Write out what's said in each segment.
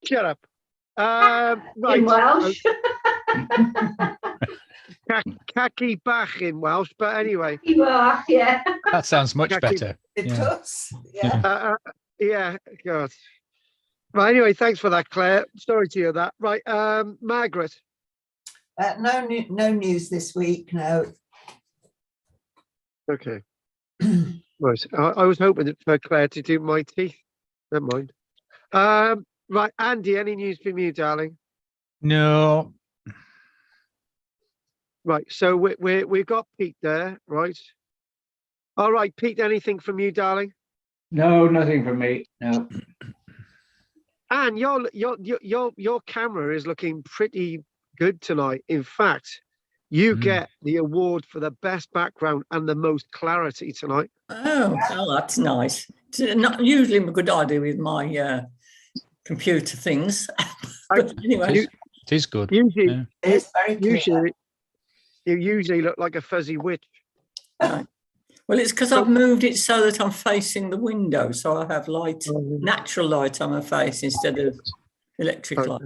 Shut up. Right. In Welsh. Khaki bach in Welsh, but anyway. Bach, yeah. That sounds much Khaki, better. It does. Yeah. Yeah, God. Right, anyway, thanks for that, Claire. Sorry to hear that. Right, Margaret. No news this week, no. Okay. Right. I was hoping for Claire to do my teeth. Never mind. Right, Andy, any news from you, darling? No. Right, so we've got Pete there, right? All right, Pete, anything from you, darling? No, nothing from me. No. And your camera is looking pretty good tonight. In fact, you get the award for the best background and the most clarity tonight. Oh, that's nice. It's not usually a good idea with my computer things. But anyway, it is good. Usually, it's very clear. You usually look like a fuzzy witch. Right. Well, it's because I've moved it so that I'm facing the window, so I have light, natural light on my face instead of electric light.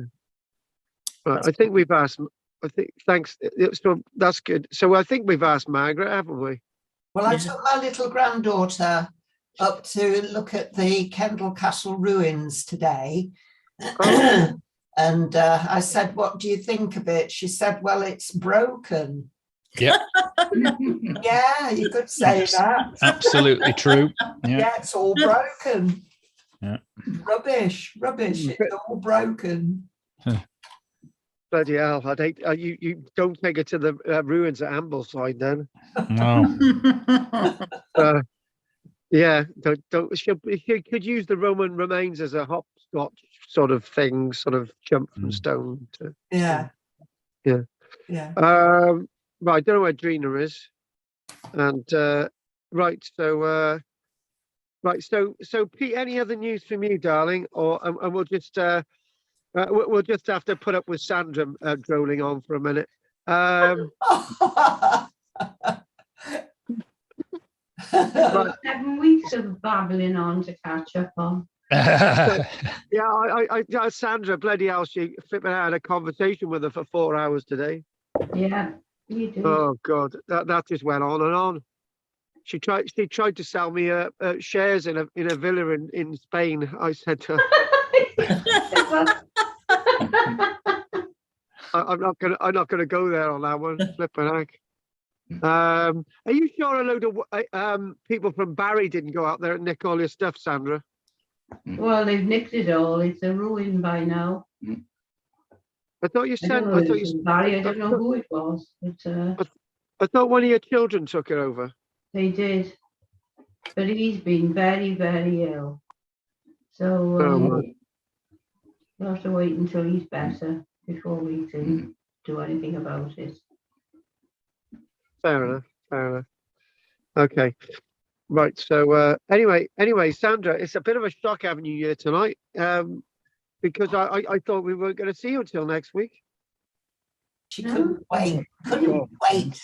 Right. I think we've asked. I think thanks. So that's good. So I think we've asked Margaret, haven't we? Well, I took my little granddaughter up to look at the Kendal Castle ruins today. And I said, what do you think of it? She said, well, it's broken. Yeah. Yeah, you could say that. Absolutely true. Yeah, it's all broken. Yeah. Rubbish. It's all broken. Bloody hell! I'd hate you don't take it to the ruins at Ambleside then. No. Yeah, don't. She could use the Roman remains as a hopscotch sort of thing, sort of jump from stone to. Yeah. Right, I don't know where Drina is, and right, so Pete, any other news from you, darling, or and we'll just have to put up with Sandra drolling on for a minute. Right. 7 weeks of babbling on to catch up on. I Sandra, bloody hell, she flipping out, had a conversation with her for 4 hours today. Yeah, you did. Oh God, that just went on and on. She tried to sell me shares in a villa in Spain. I said to her, I'm not gonna go there on that one. Flipping heck. Are you sure a load of people from Barry didn't go out there and nick all your stuff, Sandra? Well, they've nicked it all. It's a ruin by now. I thought you said. Barry. I don't know who it was, but I thought one of your children took it over. They did, but he's been very, very ill. So we'll have to wait until he's better before we can do anything about it. Fair enough. Okay. Right. So anyway, Sandra, it's a bit of a shock having you here tonight. Because I thought we weren't going to see you until next week. She couldn't wait. Couldn't wait.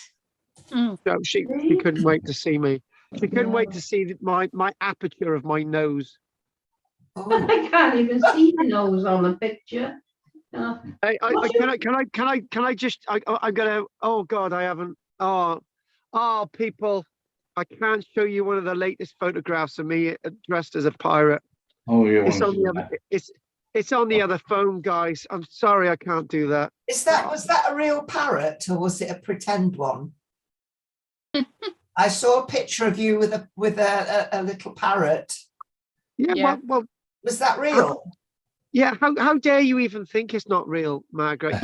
No, she couldn't wait to see me. She couldn't wait to see my aperture of my nose. Oh. I can't even see the nose on the picture. Can I just? I'm gonna. Oh God, I haven't. Oh, people, I can't show you one of the latest photographs of me dressed as a pirate. Oh, yeah. It's on the other phone, guys. I'm sorry, I can't do that. Was that a real parrot or was it a pretend one? I saw a picture of you with a little parrot. Yeah. Well, was that real? Yeah. How dare you even think it's not real, Margaret?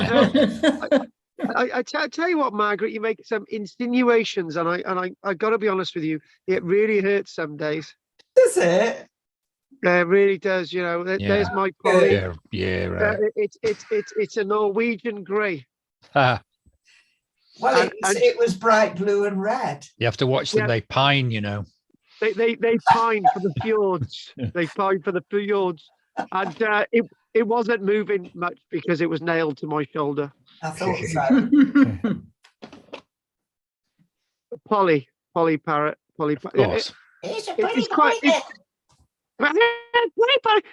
I tell you what, Margaret, you make some insinuations, and I got to be honest with you, it really hurts some days. Does it? It really does. You know, there's my Polly. Yeah, right. It's a Norwegian grey. Well, it was bright blue and red. You have to watch them. They pine, you know. They pine for the fjords. They pine for the fjords, and it wasn't moving much because it was nailed to my shoulder. I thought so. Polly parrot. Of course. It's a pretty boy.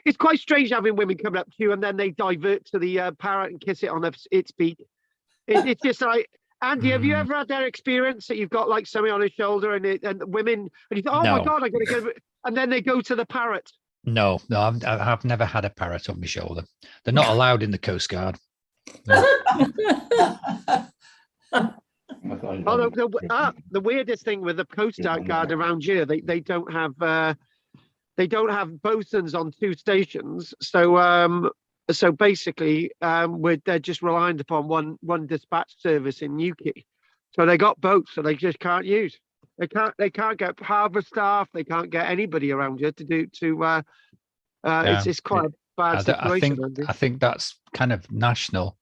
It's quite strange having women coming up to you and then they divert to the parrot and kiss it on its beak. It's just like, Andy, have you ever had that experience that you've got like something on his shoulder and women and you thought, oh my No. God, I gotta get it, and then they go to the parrot. No, I've never had a parrot on my shoulder. They're not allowed in the Coast Guard. Although the weirdest thing with the Coast Guard around here, they don't have bosuns on 2 stations. So basically, they're just reliant upon one dispatch service in Newquay. So they got boats, so they just can't use. They can't get harbour staff. They can't get anybody around here to do to. It's quite a bad situation. I think that's kind of national.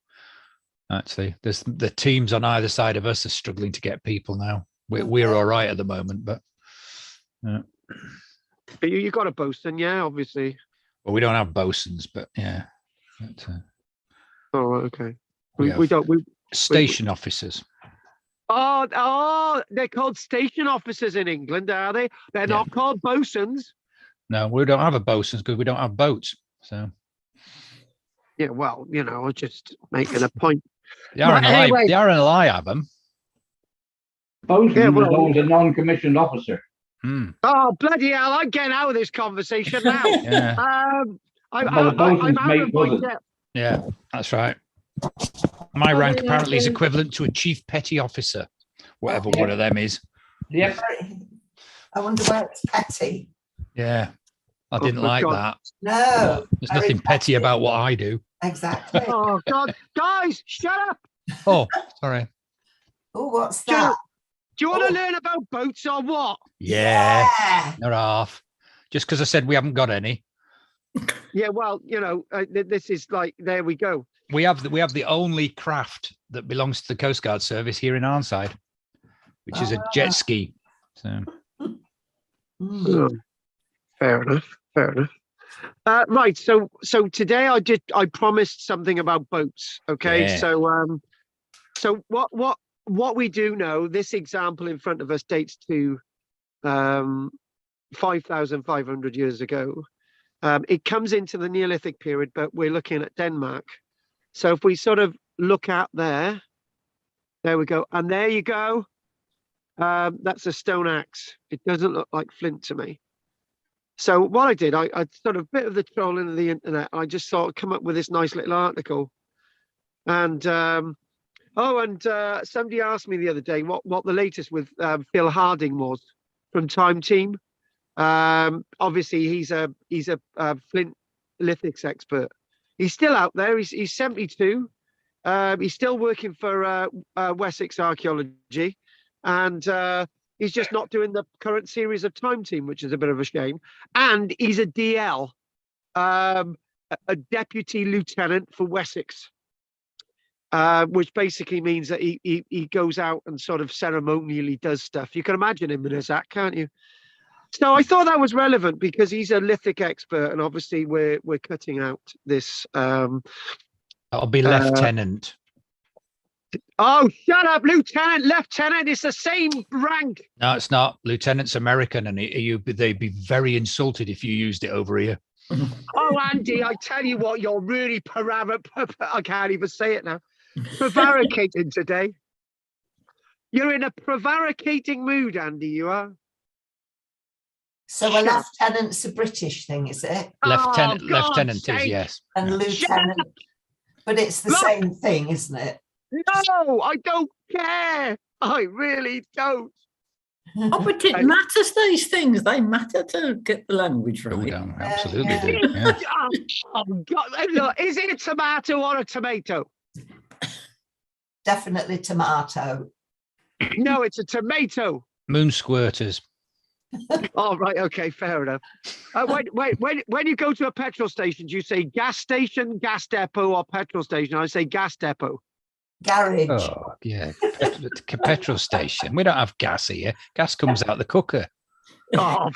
Actually, there's the teams on either side of us are struggling to get people now. We're all right at the moment, but you got a bosun, yeah, obviously. Well, we don't have bosuns, but yeah. But, oh, okay. we don't. Station officers. Oh, they're called station officers in England, are they? They're not called bosuns. No, we don't have a bosuns because we don't have boats. So. Yeah, well, I'm just making a point. The RNLI have them. Bosun was always a non-commissioned officer. Oh, bloody hell, I'm getting out of this conversation now. Yeah, that's right. My rank apparently is equivalent to a chief petty officer, whatever one of them is. Yep. I wonder where it's petty. Yeah, I didn't like that. No. There's nothing petty about what I do. Exactly. Oh, God. Guys, shut up. Oh, sorry. Oh, what's that? Do you want to learn about boats or what? Yeah. They're off. Just because I said we haven't got any. Yeah, well, this is like, there we go. We have the only craft that belongs to the Coast Guard service here in Arnside, which is a jet ski. So. Fair enough. Right. So today I promised something about boats. Okay. Yeah. So what we do know, this example in front of us dates to 5,500 years ago. It comes into the Neolithic period, but we're looking at Denmark. So if we sort of look out there we go. And there you go. That's a stone axe. It doesn't look like flint to me. So what I did, I sort of bit of the trolling of the internet. I just sort of come up with this nice little article. And somebody asked me the other day what the latest with Phil Harding was from Time Team. Obviously he's a flint lithics expert. He's still out there. He's 72. He's still working for Wessex Archaeology, and he's just not doing the current series of Time Team, which is a bit of a shame. And he's a DL, a deputy lieutenant for Wessex, which basically means that he goes out and sort of ceremonially does stuff. You can imagine him as that, can't you? So I thought that was relevant because he's a lithic expert, and obviously we're cutting out this. That'll be lieutenant. Oh, shut up, lieutenant! It's the same rank. No, it's not. Lieutenant's American, and they'd be very insulted if you used it over here. Oh, Andy, I tell you what, you're really I can't even say it now. Prevaricating today. You're in a prevaricating mood, Andy. You are. So a lieutenant's a British thing, is it? Lieutenant is, yes. And lieutenant, but it's the same thing, isn't it? No, I don't care. I really don't. Oh, but it matters, these things. They matter to get the language right. Oh, absolutely do. Yeah. Oh, God. Look, is it a tomato or a tomato? Definitely tomato. No, it's a tomato. Moon squirters. Oh, right. Okay, fair enough. When you go to a petrol station, do you say gas station, gas depot, or petrol station? I say gas depot. Garage. Oh, yeah. Petrol station. We don't have gas here. Gas comes out the cooker. Oh,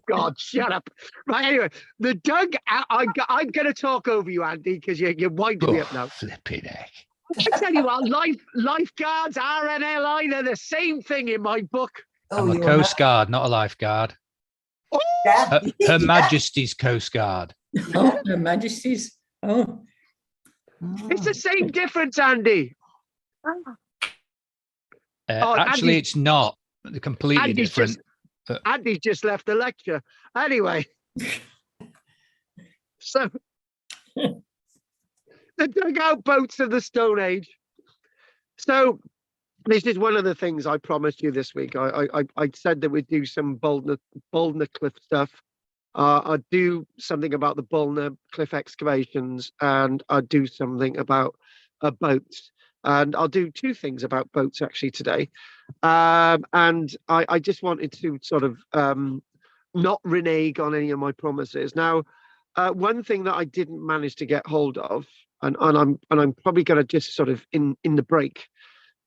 God, shut up. Right, anyway, the Doug, I'm going to talk over you, Andy, because you're winding me up now. Flipping heck. I tell you what, lifeguards, RNLI, they're the same thing in my book. I'm a Coast Guard, not a lifeguard. Yeah. Her Majesty's Coast Guard. Oh, Her Majesty's. Oh, It's the same difference, Andy. Oh, Actually, Andy's- it's not. They're completely Andy's different. Andy's just left the lecture. Anyway, so the dugout boats of the Stone Age. So this is one of the things I promised you this week. I said that we'd do some Bouldnor Cliff stuff. I'd do something about the Bouldnor Cliff excavations, and I'd do something about boats. And I'll do two things about boats actually today. And I just wanted to sort of not renege on any of my promises. Now, one thing that I didn't manage to get hold of, and I'm probably going to just sort of in the break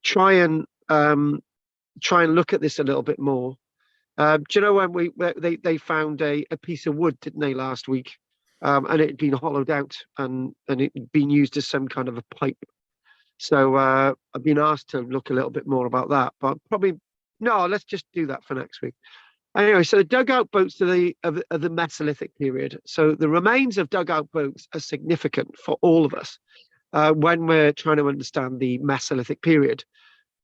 try and look at this a little bit more. Do you know when they found a piece of wood, didn't they, last week, and it had been hollowed out and it had been used as some kind of a pipe. So I've been asked to look a little bit more about that, but probably no. Let's just do that for next week. Anyway, so the dugout boats of the Mesolithic period. So the remains of dugout boats are significant for all of us when we're trying to understand the Mesolithic period.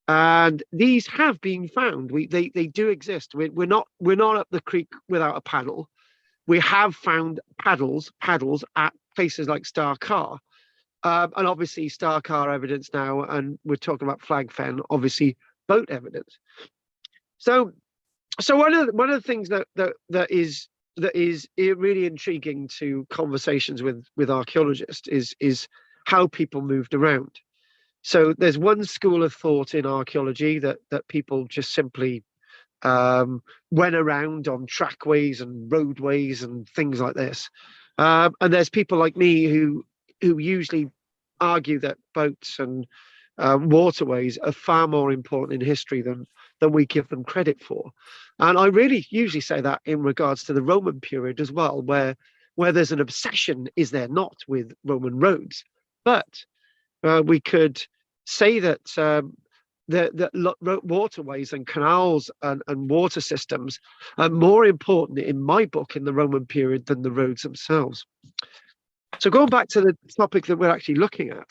And these have been found. They do exist. We're not up the creek without a paddle. We have found paddles at places like Star Car, and obviously Star Car evidence now. And we're talking about Flag Fen, obviously boat evidence. So one of the things that is really intriguing to conversations with archaeologists is how people moved around. So there's one school of thought in archaeology that people just simply went around on trackways and roadways and things like this. And there's people like me who usually argue that boats and waterways are far more important in history than we give them credit for. And I really usually say that in regards to the Roman period as well, where there's an obsession, is there not, with Roman roads? But we could say that waterways and canals and water systems are more important in my book in the Roman period than the roads themselves. So going back to the topic that we're actually looking at.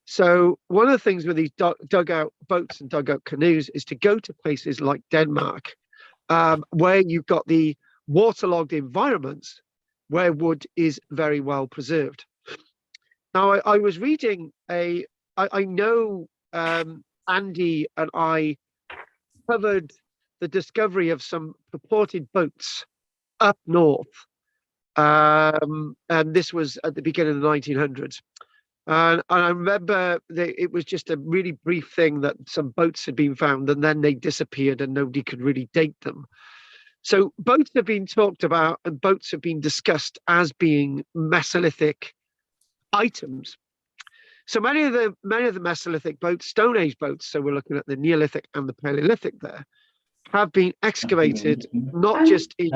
So one of the things with these dugout boats and dugout canoes is to go to places like Denmark, where you've got the waterlogged environments where wood is very well preserved. Now, I was reading I know Andy and I covered the discovery of some purported boats up north. And this was at the beginning of the 1900s. And I remember it was just a really brief thing that some boats had been found and then they disappeared and nobody could really date them. So boats have been talked about and boats have been discussed as being Mesolithic items. So many of the Mesolithic boats, Stone Age boats, so we're looking at the Neolithic and the Paleolithic there, have been excavated not just in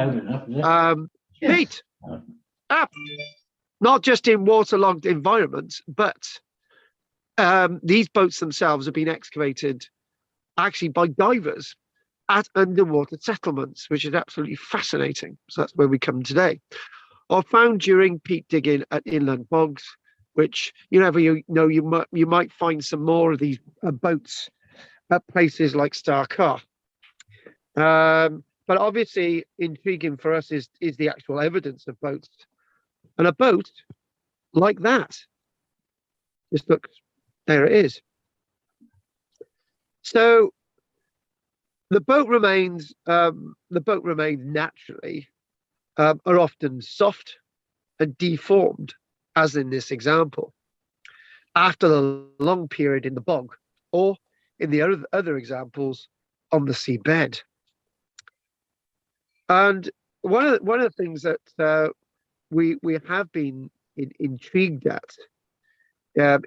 not just in waterlogged environments, but these boats themselves have been excavated actually by divers at underwater settlements, which is absolutely fascinating. So that's where we come today. Or found during peat digging at inland bogs, which you might find some more of these boats at places like Star Car. But obviously intriguing for us is the actual evidence of boats. And a boat like that, just look, there it is. So the boat remains naturally are often soft and deformed, as in this example, after the long period in the bog, or in the other examples on the seabed. And one of the things that we have been intrigued at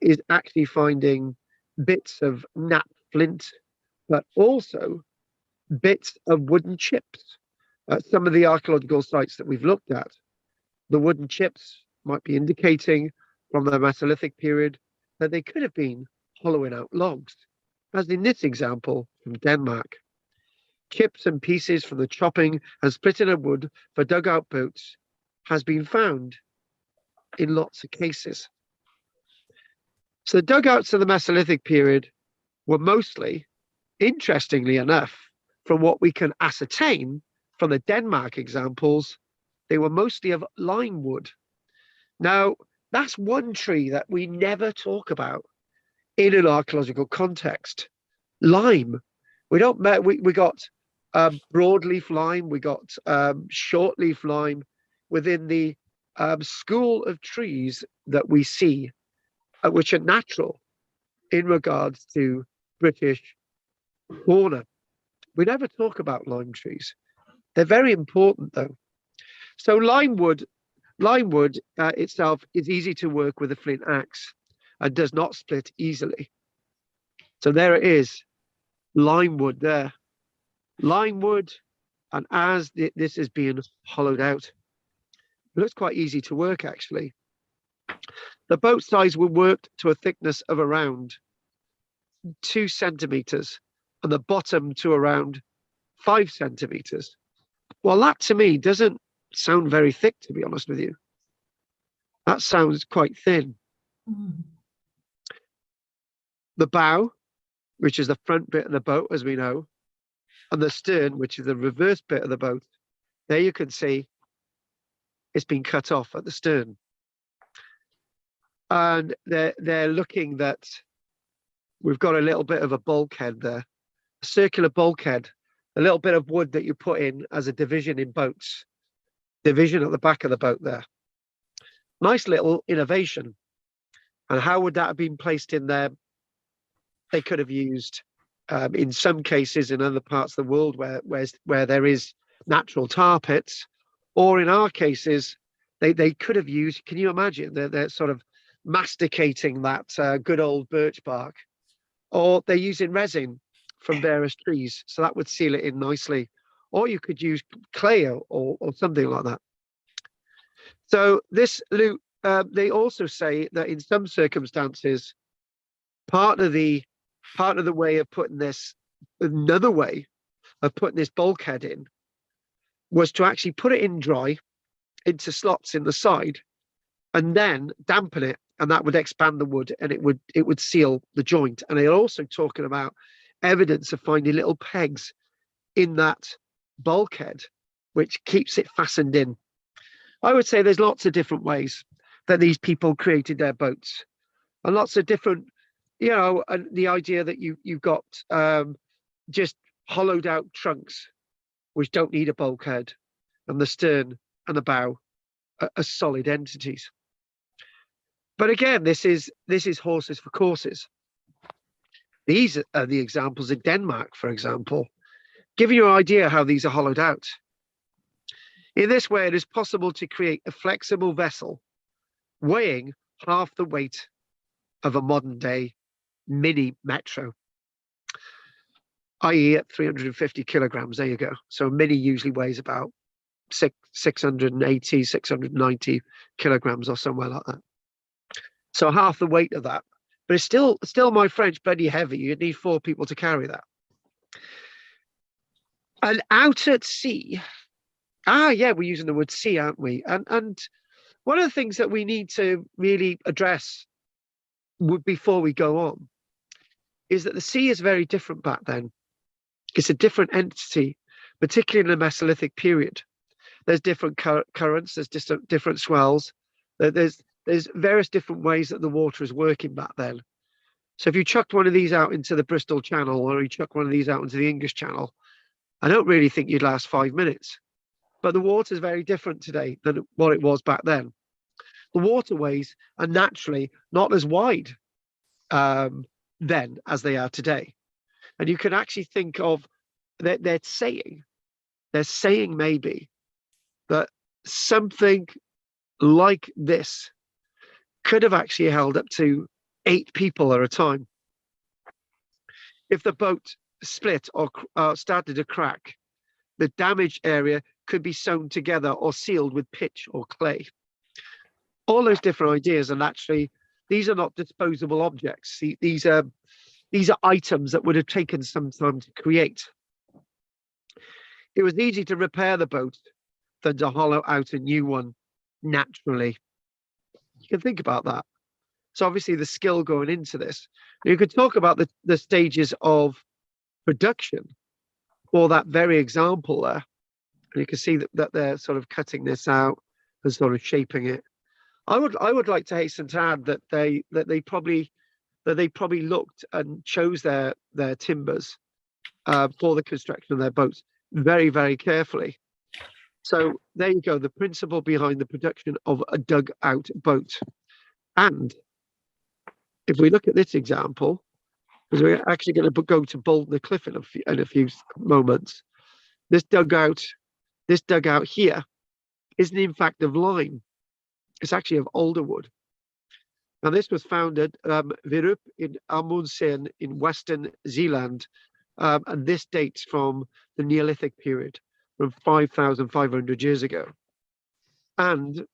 is actually finding bits of nap flint, but also bits of wooden chips. Some of the archaeological sites that we've looked at, the wooden chips might be indicating from the Mesolithic period that they could have been hollowing out logs, as in this example from Denmark. Chips and pieces from the chopping and splitting of wood for dugout boats has been found in lots of cases. So the dugouts of the Mesolithic period were mostly, interestingly enough, from what we can ascertain from the Denmark examples, they were mostly of lime wood. Now, that's one tree that we never talk about in an archaeological context. Lime. We got broadleaf lime, we got shortleaf lime within the school of trees that we see, which are natural in regards to British fauna. We never talk about lime trees. They're very important, though. So lime wood itself is easy to work with a flint axe and does not split easily. So there it is, lime wood there. Lime wood, and as this is being hollowed out, it looks quite easy to work, actually. The boat sides were worked to a thickness of around 2 centimeters and the bottom to around 5 centimeters. Well, that to me doesn't sound very thick, to be honest with you. That sounds quite thin. The bow, which is the front bit of the boat, as we know, and the stern, which is the reverse bit of the boat, there you can see it's been cut off at the stern. And they're looking that we've got a little bit of a bulkhead there, a circular bulkhead, a little bit of wood that you put in as a division in boats, division at the back of the boat there. Nice little innovation. And how would that have been placed in there? They could have used, in some cases in other parts of the world where there is natural tar pits, or in our cases, they could have used, can you imagine, they're sort of masticating that good old birch bark, or they're using resin from various trees, so that would seal it in nicely. Or you could use clay or something like that. So this loot, they also say that in some circumstances, part of the way of putting this, another way of putting this bulkhead in, was to actually put it in dry into slots in the side and then dampen it, and that would expand the wood and it would seal the joint. And they're also talking about evidence of finding little pegs in that bulkhead which keeps it fastened in. I would say there's lots of different ways that these people created their boats, and lots of different, you know, and the idea that you've got just hollowed out trunks which don't need a bulkhead, and the stern and the bow are solid entities. But again, this is horses for courses. These are the examples in Denmark, for example, giving you an idea how these are hollowed out. In this way, it is possible to create a flexible vessel weighing half the weight of a modern day mini metro, i.e. at 350 kilograms. There you go. So a mini usually weighs about 680, 690 kilograms or somewhere like that. So half the weight of that. But it's still my French, bloody heavy. You'd need 4 people to carry that. And out at sea, yeah, we're using the word sea, aren't we? And one of the things that we need to really address before we go on is that the sea is very different back then. It's a different entity, particularly in the Mesolithic period. There's different currents, there's different swells, there's various different ways that the water is working back then. So if you chucked one of these out into the Bristol Channel, or you chuck one of these out into the English Channel, I don't really think you'd last 5 minutes. But the water is very different today than what it was back then. The waterways are naturally not as wide then as they are today. And you can actually think of they're saying maybe that something like this could have actually held up to 8 people at a time. If the boat split or started to crack, the damaged area could be sewn together or sealed with pitch or clay. All those different ideas, and actually, these are not disposable objects. These are items that would have taken some time to create. it was easy to repair the boat than to hollow out a new one naturally. You can think about that. So obviously the skill going into this. You could talk about the stages of production for that very example there. And you can see that they're sort of cutting this out and sort of shaping it. I would like to hasten to add that they probably looked and chose their timbers for the construction of their boats very, very carefully. So there you go, the principle behind the production of a dug out boat. And if we look at this example, because we're actually going to go to Bouldnor Cliff in a few moments, this dugout here isn't in fact of lime. It's actually of alder wood. Now this was found at Virup in Amundsen in Western Zealand, and this dates from the Neolithic period, from 5,500 years ago. And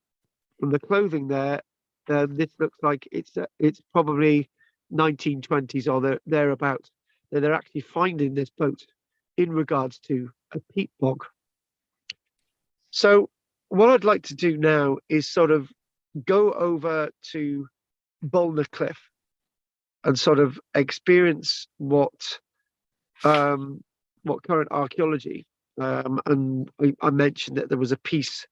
from the clothing there, this looks like it's probably 1920s or thereabouts. They're actually finding this boat in regards to a peat bog. So what I'd like to do now is sort of go over to Bouldnor Cliff and sort of experience what current archaeology, and I mentioned that there was a piece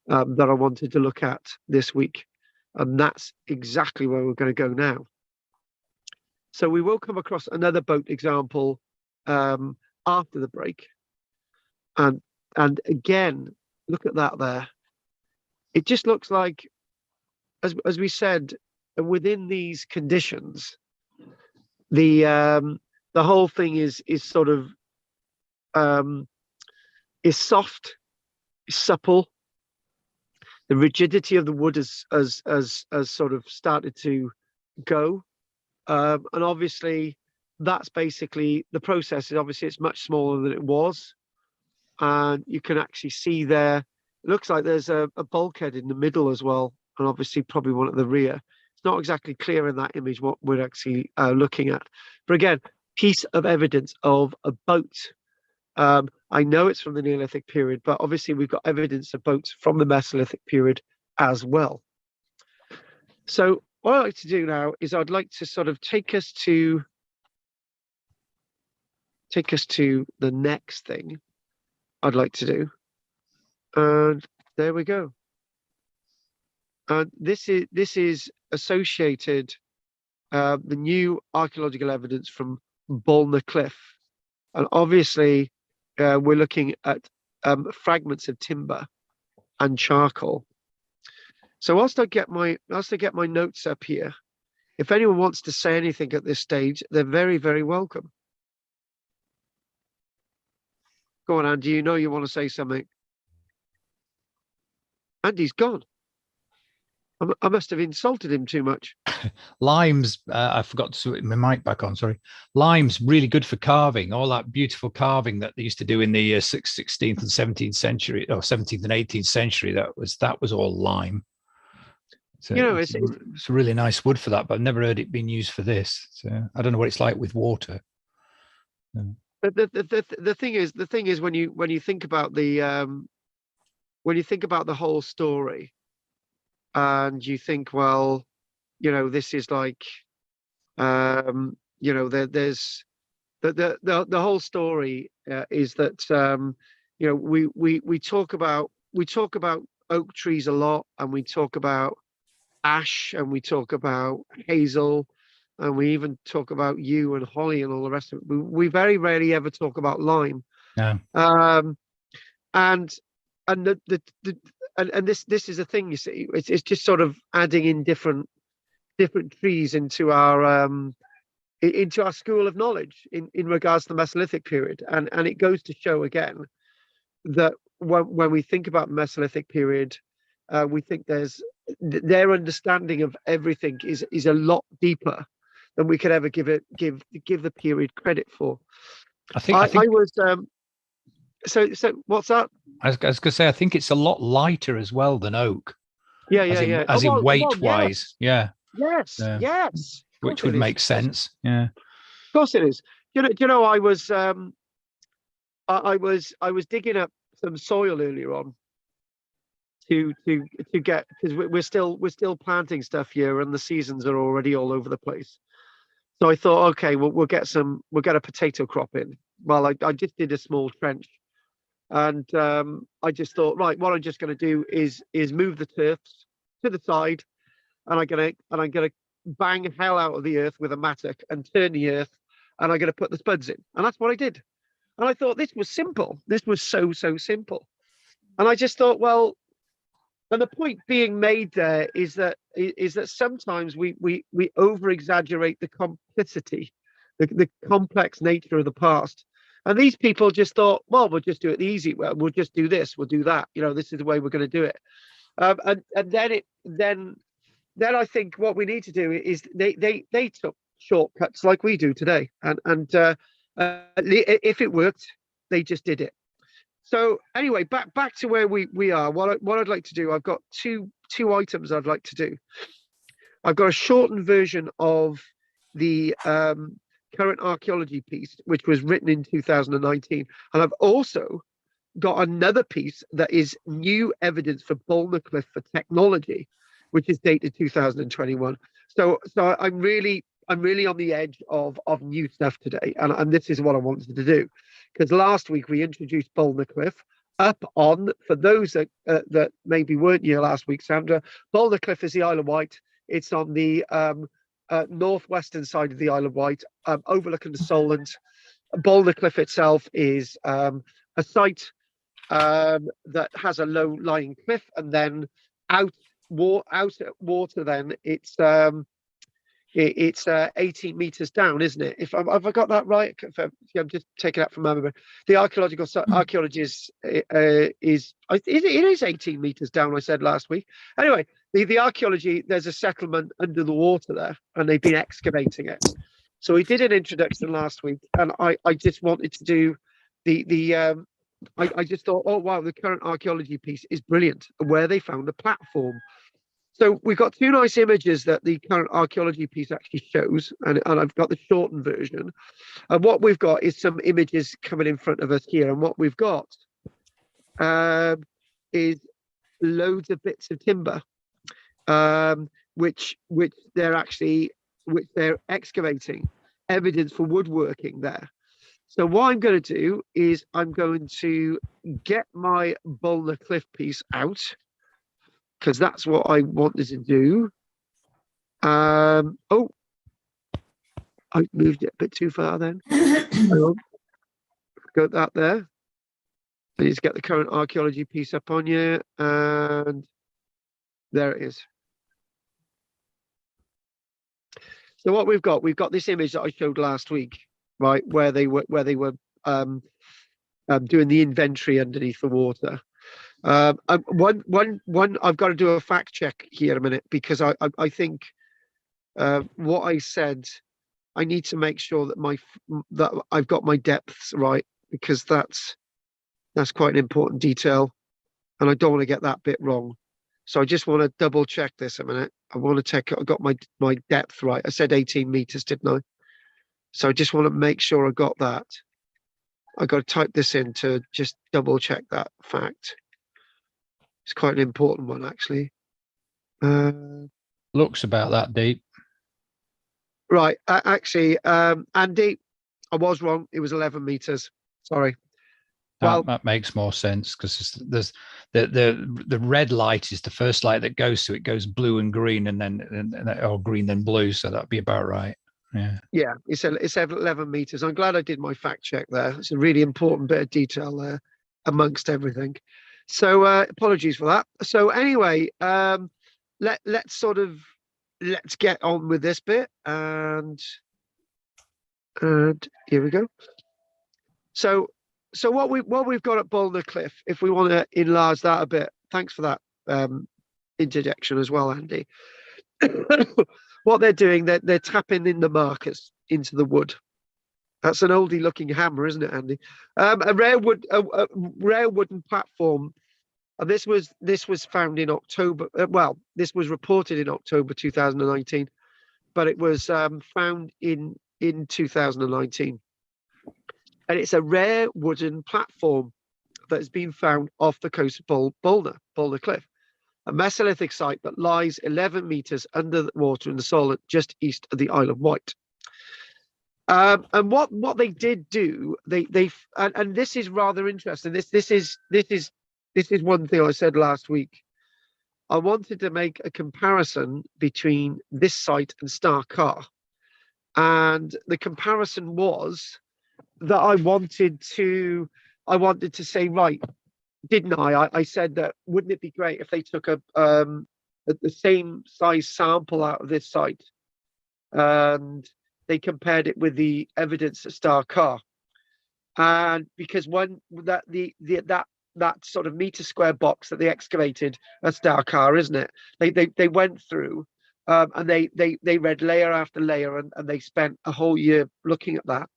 that I wanted to look at this week, and that's exactly where we're going to go now. So we will come across another boat example after the break, and again, look at that there. It just looks like, as we said, within these conditions, the whole thing is sort of is soft, is supple. The rigidity of the wood has sort of started to go, and obviously that's basically the process. Is obviously it's much smaller than it was, and you can actually see there. It looks like there's a bulkhead in the middle as well, and obviously probably one at the rear. It's not exactly clear in that image what we're actually looking at, but again, piece of evidence of a boat. I know it's from the Neolithic period, but obviously we've got evidence of boats from the Mesolithic period as well. So what I'd like to do now is I'd like to sort of take us to the next thing I'd like to do. And there we go. And this is associated the new archaeological evidence from Bouldnor Cliff, and obviously we're looking at fragments of timber and charcoal. So whilst I get my notes up here, if anyone wants to say anything at this stage, they're very, very welcome. Go on, Andy. You know you want to say something. Andy's gone. I must have insulted him too much. Lime's, I forgot to put my mic back on, sorry. Lime's really good for carving, all that beautiful carving that they used to do in the 16th and 17th century, or 17th and 18th century. That was all lime. So you know, it's a really nice wood for that, but I've never heard it being used for this. So I don't know what it's like with water. But the thing is when you think about the whole story, and you think, well, you know, this is like, you know, there's the whole story is that you know, we talk about oak trees a lot, and we talk about ash, and we talk about hazel, and we even talk about yew and holly and all the rest of it. We very rarely ever talk about lime. No. And this is a thing, you see. It's just sort of adding in different trees into our school of knowledge in regards to the Mesolithic period, and it goes to show again that when we think about Mesolithic period, we think their understanding of everything is a lot deeper than we could ever give the period credit for. I think I was so what's that? I was going to say, I think it's a lot lighter as well than oak. Yeah. As in weight wise, yeah. Yes. Which would make sense. Yeah. Of course it is. You know, I was I was digging up some soil earlier on to get, because we're still planting stuff here and the seasons are already all over the place. So I thought, okay, we'll get a potato crop in. Well, I just did a small trench, and I just thought, right, what I'm just going to do is move the turfs to the side, and I'm gonna bang hell out of the earth with a mattock and turn the earth, and I'm gonna put the spuds in, and that's what I did. And I thought this was simple. This was so simple, and I just thought, well. And the point being made there is that sometimes we over exaggerate the complexity, the complex nature of the past. And these people just thought, well, we'll just do it the easy way. We'll just do this. We'll do that. You know, this is the way we're going to do it. And then I think what we need to do is they took shortcuts like we do today. And if it worked, they just did it. So anyway, back to where we are. What I'd like to do, I've got two items I'd like to do. I've got a shortened version of the current archaeology piece, which was written in 2019, and I've also got another piece that is new evidence for bouldnor Cliff for technology, which is dated 2021. So I'm really on the edge of new stuff today, and this is what I wanted to do. Because last week we introduced bouldnor Cliff up on, for those that maybe weren't here last week, Sandra, bouldnor Cliff is the Isle of Wight. It's on the northwestern side of the Isle of Wight, overlooking the Solent. Bouldnor Cliff itself is a site that has a low-lying cliff, and then out water. Then it's 18 meters down, isn't it? Have I got that right? I'm just taking that from memory. The archaeologist it is 18 meters down, I said last week. Anyway, the archaeology, there's a settlement under the water there, and they've been excavating it. So we did an introduction last week, and I just wanted to do I just thought, oh wow, the current archaeology piece is brilliant, where they found the platform. So we've got two nice images that the current archaeology piece actually shows, and I've got the shortened version. And what we've got is some images coming in front of us here, and what we've got is loads of bits of timber, which they're excavating evidence for woodworking there. So what I'm going to do is I'm going to get my bouldnor Cliff piece out, because that's what I wanted to do. Oh, I moved it a bit too far then. Got that there. I need to get the current archaeology piece up on you, and there it is. So what we've got this image that I showed last week, right, where they were doing the inventory underneath the water. One I've got to do a fact check here a minute, because I think what I said, I need to make sure that I've got my depths right, because that's quite an important detail, and I don't want to get that bit wrong. So I just want to double check this a minute. I want to check I got my depth right. I said 18 meters, didn't I? So I just want to make sure I got that. I got to type this in to just double check that fact. It's quite an important one, actually. Looks about that deep. Right. Actually, Andy, I was wrong. It was 11 meters. Sorry. Well, that makes more sense, because there's the red light is the first light that goes to it, goes blue and green, and then or green then blue. So that'd be about right. Yeah. It's 11 meters. I'm glad I did my fact check there. It's a really important bit of detail there amongst everything. So apologies for that. So anyway, let's get on with this bit, and here we go. So what we've got at bouldnor Cliff, if we want to enlarge that a bit. Thanks for that interjection as well, Andy. What they're doing, they're tapping in the markers into the wood. That's an oldie looking hammer, isn't it, Andy? A rare wooden platform. And this was found in October. Well, this was reported in October 2019, but it was found in 2019. And it's a rare wooden platform that has been found off the coast of Bouldnor Cliff, a Mesolithic site that lies 11 meters under the water in the soil just east of the Isle of Wight. And what they did do, and this is rather interesting. This is one thing I said last week. I wanted to make a comparison between this site and Star Car, and the comparison was that I wanted to say, right, didn't I? I said that wouldn't it be great if they took the same size sample out of this site and they compared it with the evidence at Star Car, and because when that sort of meter square box that they excavated at Star Car, isn't it? They went through and they read layer after layer, and they spent a whole year looking at that.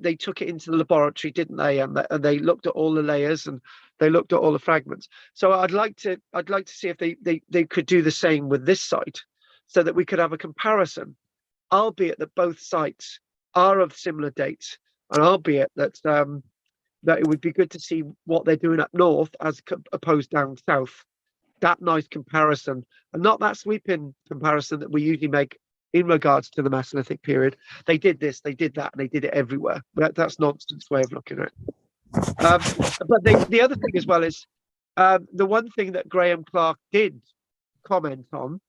They took it into the laboratory, didn't they? And they looked at all the layers and they looked at all the fragments. So I'd like to see if they could do the same with this site, so that we could have a comparison, albeit that both sites are of similar dates, and albeit that that it would be good to see what they're doing up north as opposed down south. That nice comparison, and not that sweeping comparison that we usually make in regards to the Mesolithic period. They did this, they did that, and they did it everywhere. That's nonsense way of looking at it. But the other thing as well is the one thing that Graham Clark did comment on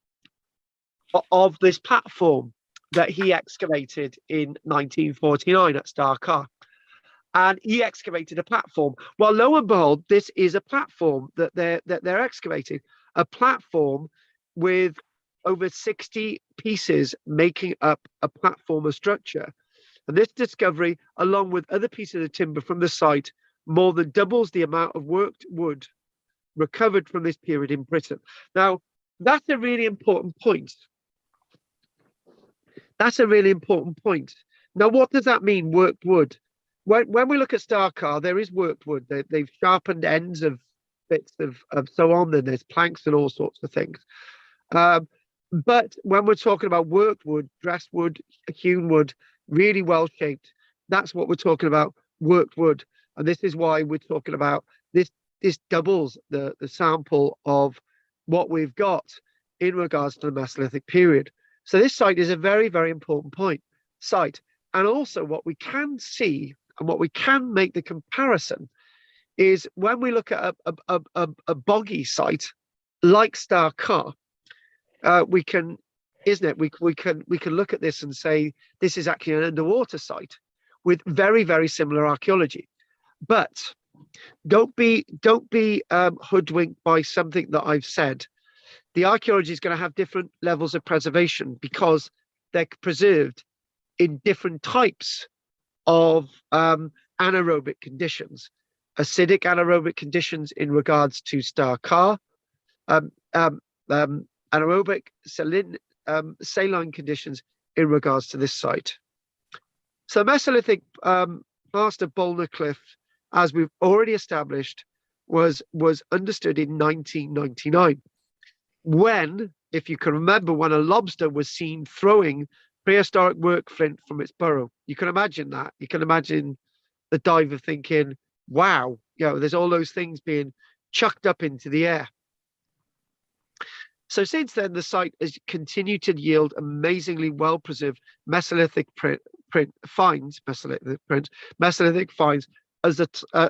of this platform that he excavated in 1949 at Star Car. And he excavated a platform. Well, lo and behold, this is a platform that they're excavating, a platform with over 60 pieces making up a platform of structure. And this discovery, along with other pieces of timber from the site, more than doubles the amount of worked wood recovered from this period in Britain. Now, that's a really important point. That's a really important point. Now, what does that mean, worked wood? When we look at Star Car, there is worked wood. They've sharpened ends of bits of so on, and there's planks and all sorts of things. But when we're talking about worked wood, dressed wood, hewn wood, really well shaped, that's what we're talking about, worked wood. And this is why we're talking about this. This doubles the sample of what we've got in regards to the Mesolithic period. So this site is a very, very important site. And also what we can see and what we can make the comparison is when we look at a boggy site like Star Car, we can look at this and say this is actually an underwater site with very, very similar archaeology. But don't be hoodwinked by something that I've said. The archaeology is going to have different levels of preservation because they're preserved in different types of anaerobic conditions. Acidic anaerobic conditions in regards to Star Car, anaerobic saline conditions in regards to this site. So Mesolithic plaster Bouldnor Cliff, as we've already established, was understood in 1999. When, if you can remember, when a lobster was seen throwing prehistoric work flint from its burrow. You can imagine that. You can imagine the diver thinking, wow, there's all those things being chucked up into the air. So since then, the site has continued to yield amazingly well-preserved Mesolithic finds,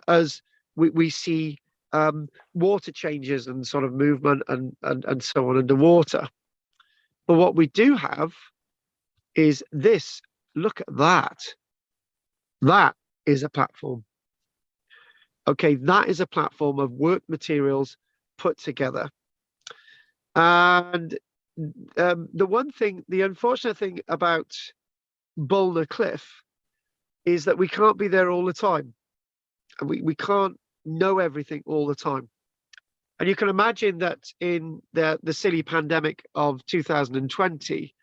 as we see water changes and sort of movement and so on underwater. But what we do have is this. Look at that. That is a platform. Okay, that is a platform of work materials put together. And the unfortunate thing about Bouldnor Cliff is that we can't be there all the time. And we can't know everything all the time. And you can imagine that in the silly pandemic of 2020,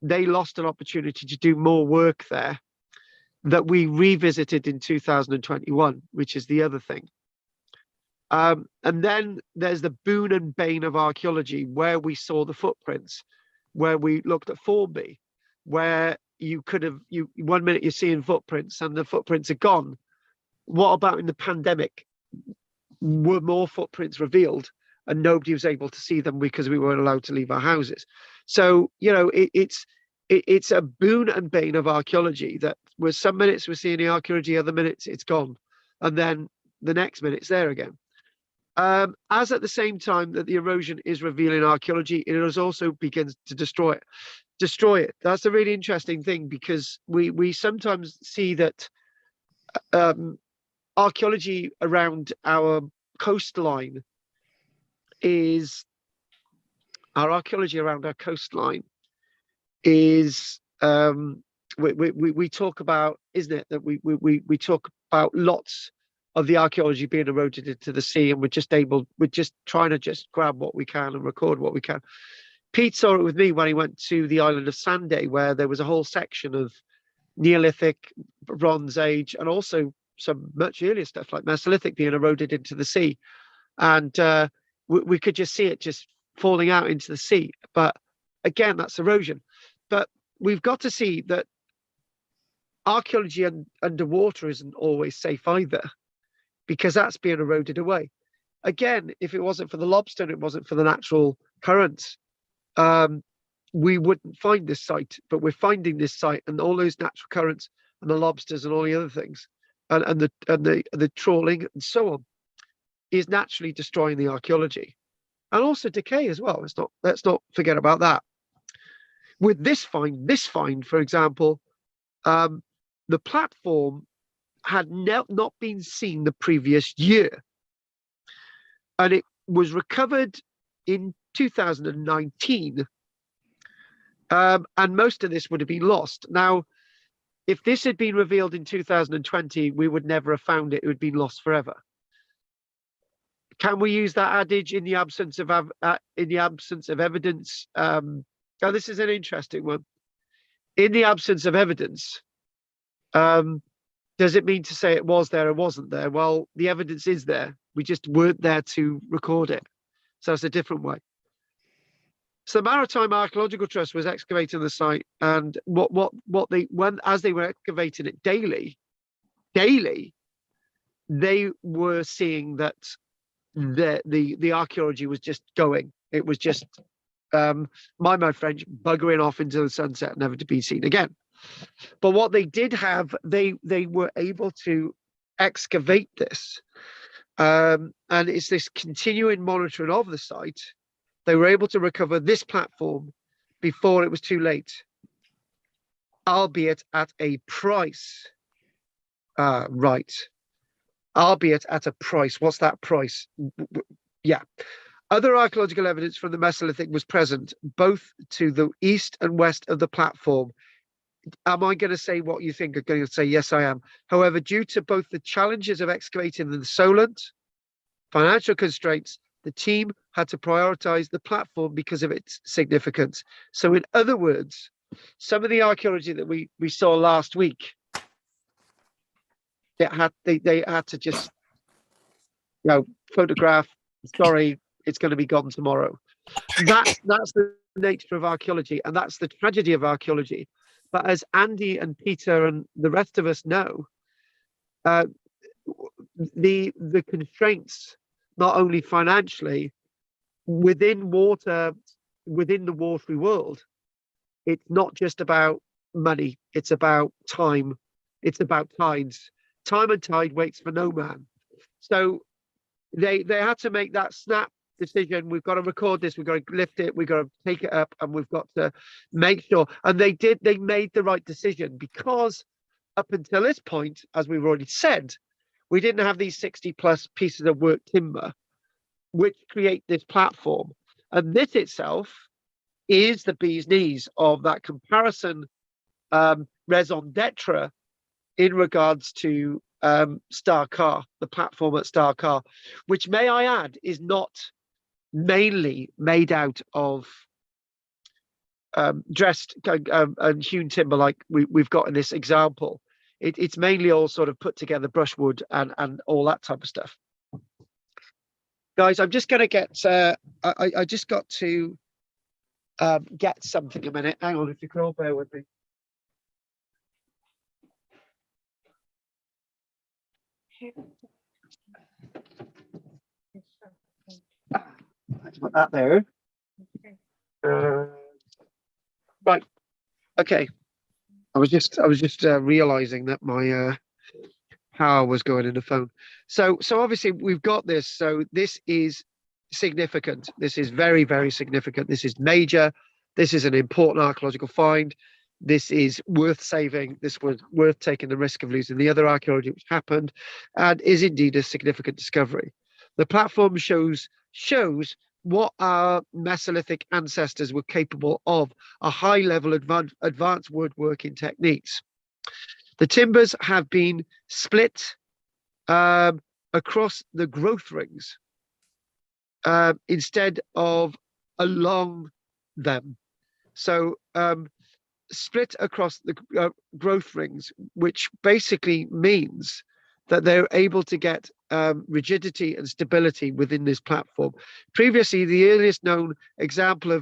they lost an opportunity to do more work there that we revisited in 2021, which is the other thing. And then there's the boon and bane of archaeology, where we saw the footprints, where we looked at Formby, where you could have, 1 minute you're seeing footprints and the footprints are gone. What about in the pandemic? Were more footprints revealed and nobody was able to see them because we weren't allowed to leave our houses? So, you know, it's a boon and bane of archaeology, that where some minutes we're seeing the archaeology, other minutes it's gone, and then the next minute it's there again. As at the same time that the erosion is revealing archaeology, it also begins to destroy it. That's a really interesting thing, because we sometimes see that archaeology around our coastline is we talk about, isn't it, that we talk about lots of the archaeology being eroded into the sea, and we're just trying to just grab what we can and record what we can. Pete saw it with me when he went to the island of Sanday, where there was a whole section of Neolithic, Bronze Age, and also some much earlier stuff like Mesolithic being eroded into the sea. And we could just see it just falling out into the sea. But again, that's erosion. But we've got to see that archaeology underwater isn't always safe either, because that's being eroded away. Again, if it wasn't for the lobster and it wasn't for the natural currents, we wouldn't find this site. But we're finding this site, and all those natural currents and the lobsters and all the other things, and the trawling and so on, is naturally destroying the archaeology, and also decay as well. Let's not forget about that. With this find, for example, the platform had not been seen the previous year, and it was recovered in 2019, and most of this would have been lost. Now, if this had been revealed in 2020, we would never have found it. It would have been lost forever. Can we use that adage, in the absence of evidence? Now, this is an interesting one. In the absence of evidence, does it mean to say it was there or wasn't there? Well, the evidence is there. We just weren't there to record it. So it's a different way. So the Maritime Archaeological Trust was excavating the site, and as they were excavating it daily, they were seeing that the archaeology was just going. It was just my French, buggering off into the sunset, never to be seen again. But what they did have, they were able to excavate this, and it's this continuing monitoring of the site. They were able to recover this platform before it was too late, albeit at a price. Right. Albeit at a price. What's that price? Yeah. Other archaeological evidence from the Mesolithic was present, both to the east and west of the platform. Am I going to say what you think? I'm going to say yes, I am. However, due to both the challenges of excavating the Solent, financial constraints, the team had to prioritize the platform because of its significance. So in other words, some of the archaeology that we saw last week, they had to just, photograph. Sorry, it's going to be gone tomorrow. That's the nature of archaeology, and that's the tragedy of archaeology. But as Andy and Peter and the rest of us know, the constraints, not only financially, within the watery world, it's not just about money, it's about time, it's about tides. Time and tide waits for no man. So they had to make that snap decision. We've got to record this, we've got to lift it, we've got to take it up, and we've got to make sure. And they made the right decision, because up until this point, as we've already said, we didn't have these 60 plus pieces of worked timber which create this platform. And this itself is the bee's knees of that comparison raison d'etre in regards to Star-Car, the platform at Star-Car, which, may I add, is not mainly made out of dressed and hewn timber like we've got in this example. It's mainly all sort of put together brushwood and all that type of stuff. Guys, I'm just going to get, I just got to get something a minute. Hang on, if you can all bear with me. Let's put that there. Right. Okay. I was just realizing that my power was going in the phone. So obviously we've got this. So this is significant. This is very, very significant. This is major. This is an important archaeological find. This is worth saving. This was worth taking the risk of losing the other archaeology which happened, and is indeed a significant discovery. The platform shows what our Mesolithic ancestors were capable of, a high level advanced woodworking techniques. The timbers have been split across the growth rings instead of along them. So split across the growth rings, which basically means that they're able to get rigidity and stability within this platform. Previously, the earliest known example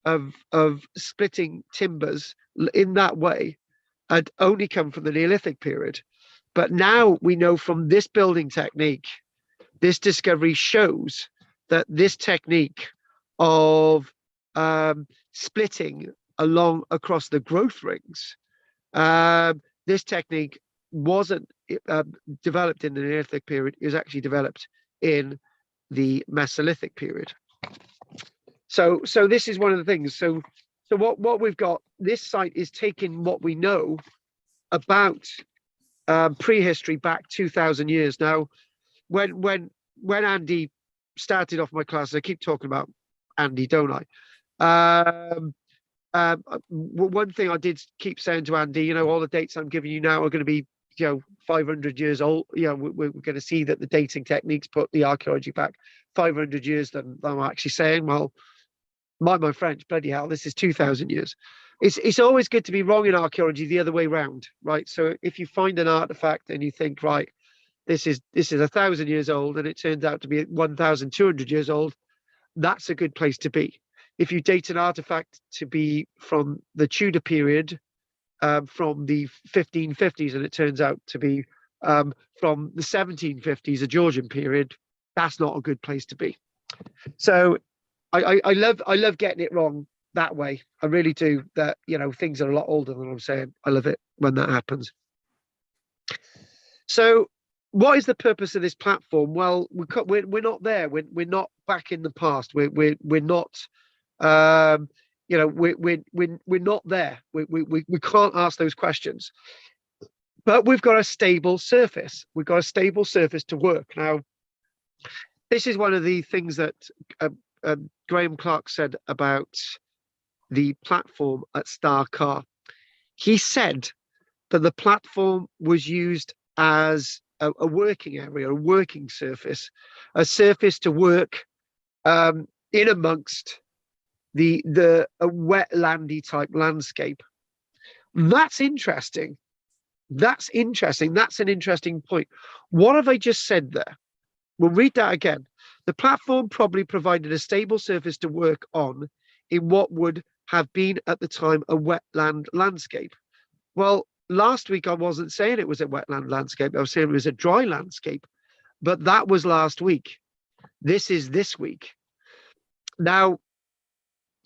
of splitting timbers in that way had only come from the Neolithic period. But now we know from this building technique, this discovery shows that this technique of splitting across the growth rings, this technique wasn't developed in the Neolithic period. It was actually developed in the Mesolithic period. So this is one of the things. So what we've got, this site is taking what we know about prehistory back 2,000 years. Now, when Andy started off my class, I keep talking about Andy, don't I? One thing I did keep saying to Andy, all the dates I'm giving you now are going to be, 500 years old. We're going to see that the dating techniques put the archaeology back 500 years than I'm actually saying. Well, mind my French, bloody hell, this is 2,000 years. It's always good to be wrong in archaeology the other way around, right? So if you find an artifact and you think, right, this is 1,000 years old, and it turns out to be 1,200 years old, that's a good place to be. If you date an artifact to be from the Tudor period, from the 1550s, and it turns out to be from the 1750s, a Georgian period, that's not a good place to be. So I love getting it wrong that way. I really do. That things are a lot older than I'm saying. I love it when that happens. So what is the purpose of this platform? Well, we're not there. We're not back in the past. We're not. We're not there. We can't ask those questions. But we've got a stable surface. We've got a stable surface to work. Now, this is one of the things that Graham Clark said about the platform at Star Car. He said that the platform was used as a working area, a working surface, a surface to work in amongst a wetlandy type landscape. That's interesting. That's interesting. That's an interesting point. What have I just said there? We'll read that again. The platform probably provided a stable surface to work on in what would have been at the time a wetland landscape. Well, last week I wasn't saying it was a wetland landscape. I was saying it was a dry landscape, but that was last week. This is this week. Now,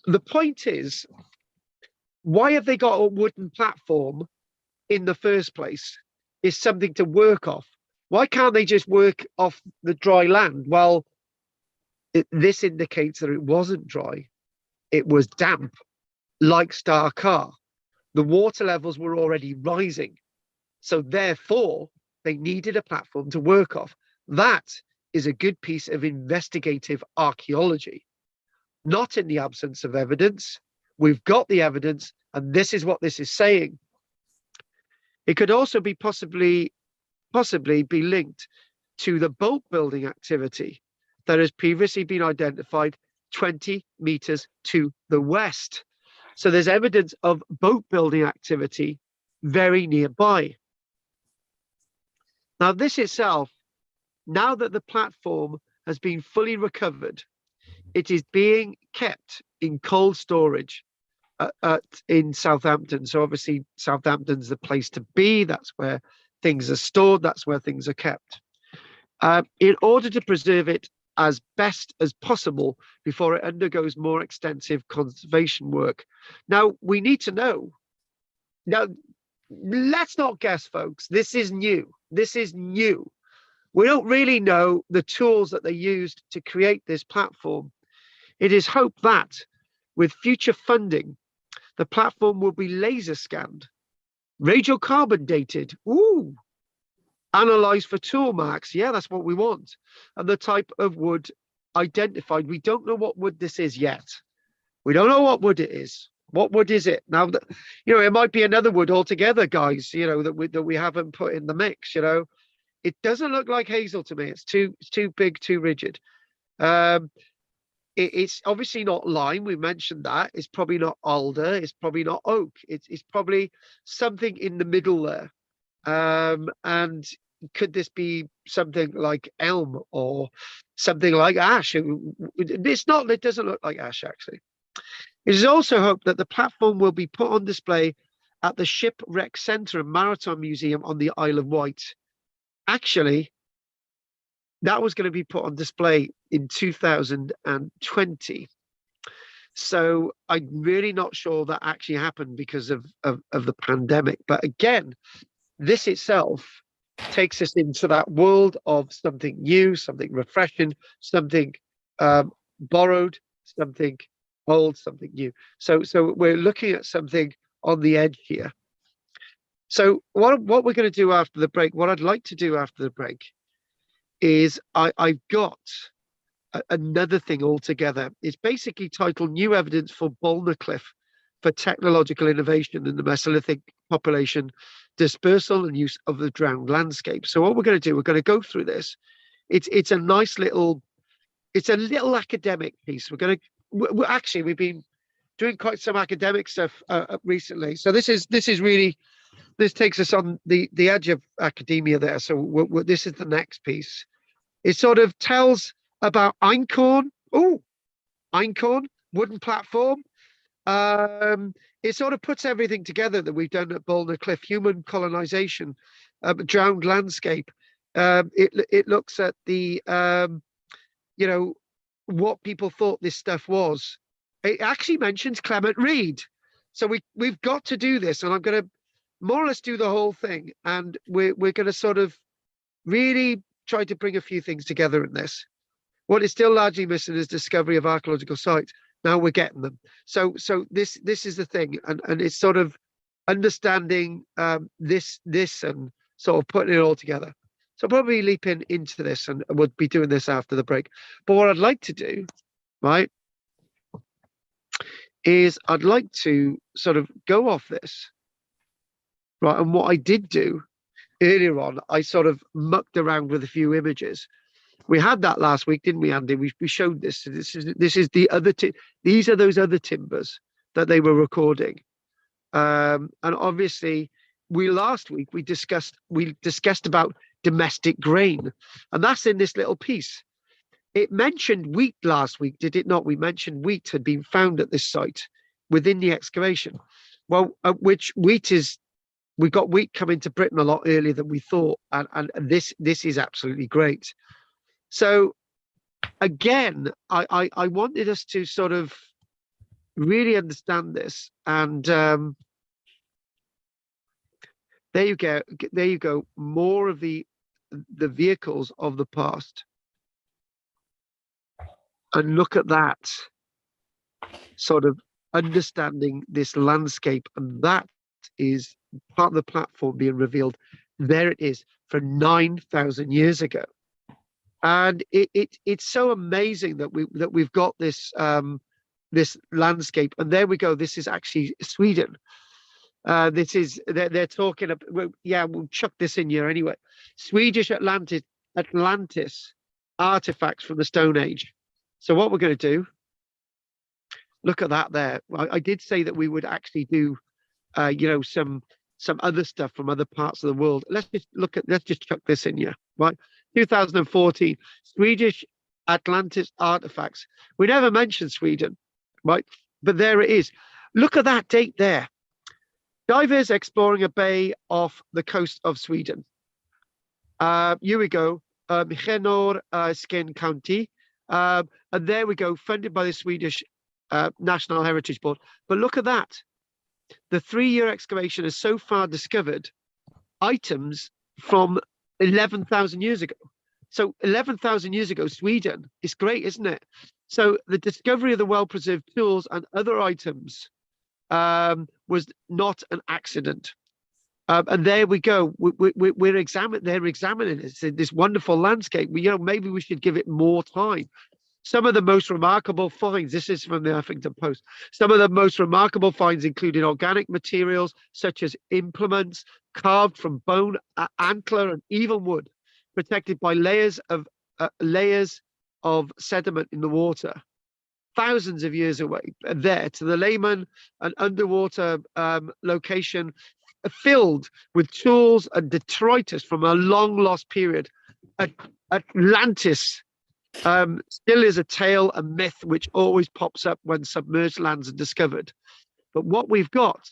the point is, why have they got a wooden platform in the first place? Is something to work off. Why can't they just work off the dry land? Well, this indicates that it wasn't dry. It was damp, like Star Car. The water levels were already rising. So therefore, they needed a platform to work off. That is a good piece of investigative archaeology. Not in the absence of evidence. We've got the evidence, and this is what this is saying. It could also be possibly be linked to the boat building activity that has previously been identified 20 meters to the west. So there's evidence of boat building activity very nearby. Now, this itself, now that the platform has been fully recovered, it is being kept in cold storage in Southampton. So obviously Southampton's the place to be. That's where things are stored. That's where things are kept. in order to preserve it as best as possible before it undergoes more extensive conservation work. Now, we need to know. Now, let's not guess, folks. This is new. This is new. We don't really know the tools that they used to create this platform. It is hoped that with future funding, the platform will be laser scanned, radiocarbon dated, analyzed for tool marks. Yeah, that's what we want. And the type of wood identified. We don't know what wood this is yet. We don't know what wood it is. What wood is it? Now, it might be another wood altogether, guys, that we haven't put in the mix, It doesn't look like hazel to me. It's too big, too rigid. It's obviously not lime. We mentioned that. It's probably not alder. It's probably not oak. It's probably something in the middle there. And could this be something like elm or something like ash? It's not. It doesn't look like ash, actually. It is also hoped that the platform will be put on display at the Shipwreck Centre and Maritime Museum on the Isle of Wight. Actually, that was going to be put on display in 2020. So I'm really not sure that actually happened because of the pandemic. But again, this itself takes us into that world of something new, something refreshing, something borrowed, something old, something new. So we're looking at something on the edge here. So what we're going to do after the break, what I'd like to do after the break is I've got another thing altogether. It's basically titled New Evidence for Bouldnor Cliff for Technological Innovation in the Mesolithic Population Dispersal and Use of the Drowned Landscape. So what we're going to do, we're going to go through this. It's a nice little, it's a little academic piece. We've been doing quite some academic stuff recently. So this takes us on the edge of academia there. So this is the next piece. It sort of tells about einkorn. Einkorn, wooden platform. It sort of puts everything together that we've done at Bouldnor Cliff, human colonization, drowned landscape. It looks at the, what people thought this stuff was. It actually mentions Clement Reed. So we've got to do this, and I'm going to more or less do the whole thing. And we're going to sort of really try to bring a few things together in this. What is still largely missing is discovery of archaeological sites. Now we're getting them. So this is the thing, and it's sort of understanding this and sort of putting it all together. So probably leaping into this, and we'll be doing this after the break. But what I'd like to do, right, is I'd like to sort of go off this, right? And what I did do earlier on, I sort of mucked around with a few images. We had that last week, didn't we, Andy? We showed this. This is the other. These are those other timbers that they were recording, and obviously, last week we discussed about domestic grain, and that's in this little piece. It mentioned wheat last week, did it not? We mentioned wheat had been found at this site within the excavation. Well, which wheat is? We got wheat coming to Britain a lot earlier than we thought, and this is absolutely great. So again, I wanted us to sort of really understand this, and there you go. More of the vehicles of the past, and look at that, sort of understanding this landscape, and that is part of the platform being revealed. There it is, from 9,000 years ago. And it's so amazing that we've got this this landscape. And there we go. This is actually Sweden. This is they're talking about. Well, yeah, we'll chuck this in here anyway. Swedish Atlantis artifacts from the Stone Age. So what we're going to do? Look at that there. I did say that we would actually do, some other stuff from other parts of the world. Let's just chuck this in here, right? 2014, Swedish Atlantis artifacts. We never mentioned Sweden, right? But there it is. Look at that date there. Divers exploring a bay off the coast of Sweden. Here we go. Michenor Skin County. And there we go, funded by the Swedish National Heritage Board. But look at that. The 3-year excavation has so far discovered items from 11,000 years ago. So 11,000 years ago, Sweden is great, isn't it? So the discovery of the well-preserved tools and other items was not an accident. And there we go. They're examining this wonderful landscape. Maybe we should give it more time. Some of the most remarkable finds, this is from the Huffington Post, some of the most remarkable finds including organic materials such as implements carved from bone, antler, and even wood, protected by layers of sediment in the water. Thousands of years away, there to the layman, an underwater location filled with tools and detritus from a long lost period. Atlantis still is a tale, a myth which always pops up when submerged lands are discovered. But what we've got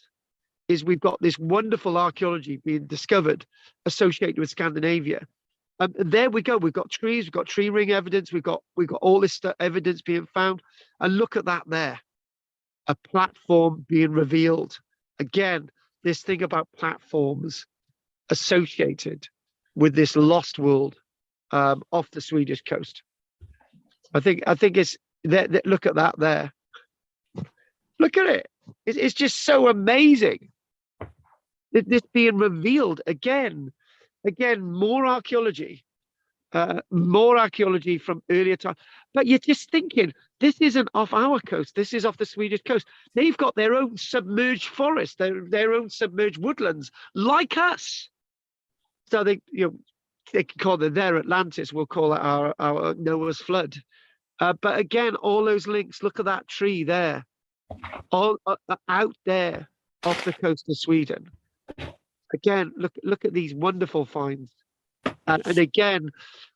is we've got this wonderful archaeology being discovered associated with Scandinavia. And there we go. We've got trees, we've got tree ring evidence, we've got all this evidence being found. And look at that there, a platform being revealed. Again, this thing about platforms associated with this lost world off the Swedish coast. I think it's that. Look at that there. Look at it. It's just so amazing. This being revealed again, more archaeology from earlier time. But you're just thinking, this isn't off our coast. This is off the Swedish coast. They've got their own submerged forests, their own submerged woodlands, like us. So they can call it their Atlantis. We'll call it our Noah's flood. But again, all those links. Look at that tree there, all out there off the coast of Sweden. Again, look at these wonderful finds. And again,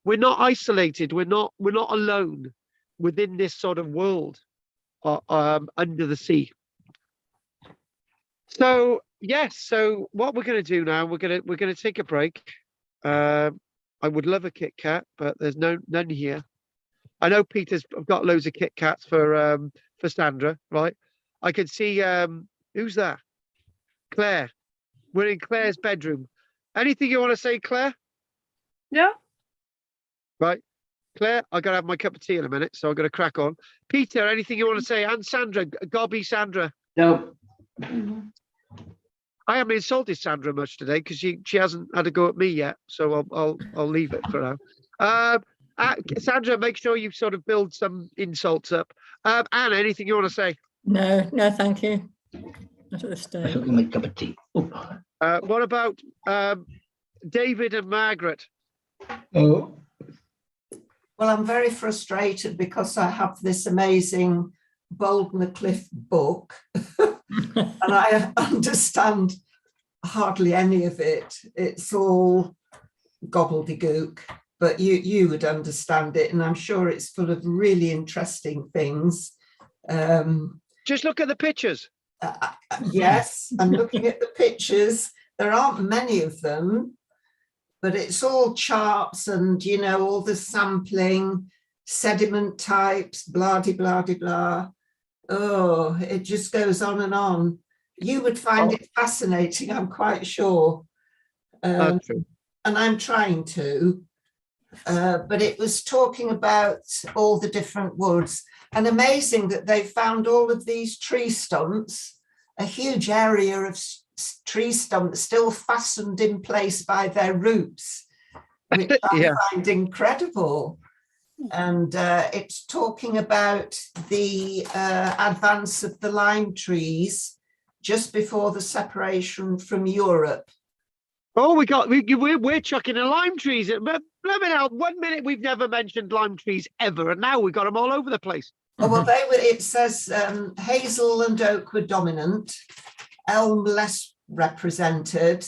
we're not isolated. We're not alone within this sort of world under the sea. So yes. So what we're going to do now, we're going to take a break. I would love a Kit Kat, but there's none here. I know Peter's got loads of Kit Kats for Sandra, right? I can see who's that? Claire. We're in Claire's bedroom. Anything you want to say, Claire? Yeah. Right. Claire, I gotta have my cup of tea in a minute, so I'm gonna crack on. Peter, anything you want to say? And Sandra, Gobby Sandra. No. I haven't insulted Sandra much today because she hasn't had a go at me yet, so I'll leave it for now. Sandra, make sure you sort of build some insults up. Anne, anything you want to say? No, thank you. Not at this I stage. shall make a cup of tea. Oh. What about David and Margaret? Oh. Well, I'm very frustrated because I have this amazing Bouldnor Cliff book and I understand hardly any of it. It's all gobbledygook, but you would understand it, and I'm sure it's full of really interesting things. Just look at the pictures. Yes, I'm looking at the pictures. There aren't many of them, but it's all charts and, all the sampling, sediment types, blah, de, blah, de, blah. Oh, it just goes on and on. You would find it fascinating, I'm quite sure. And I'm trying to. But it was talking about all the different woods, and amazing that they found all of these tree stumps, a huge area of tree stumps still fastened in place by their roots, which I find incredible. And it's talking about the advance of the lime trees just before the separation from Europe. Oh, we're chucking in lime trees. But blimey hell, 1 minute we've never mentioned lime trees ever, and now we've got them all over the place. Oh, well, it says hazel and oak were dominant, elm less represented,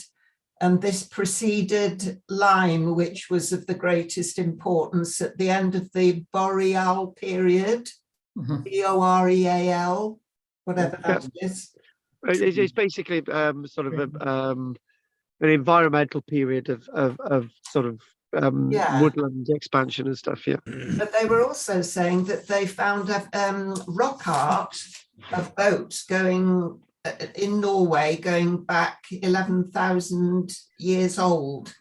and this preceded lime, which was of the greatest importance at the end of the Boreal period, Boreal, whatever that is. It's basically sort of an environmental period of sort of Yeah. woodland expansion and stuff. Yeah. But they were also saying that they found rock art of boats going in Norway going back 11,000 years old.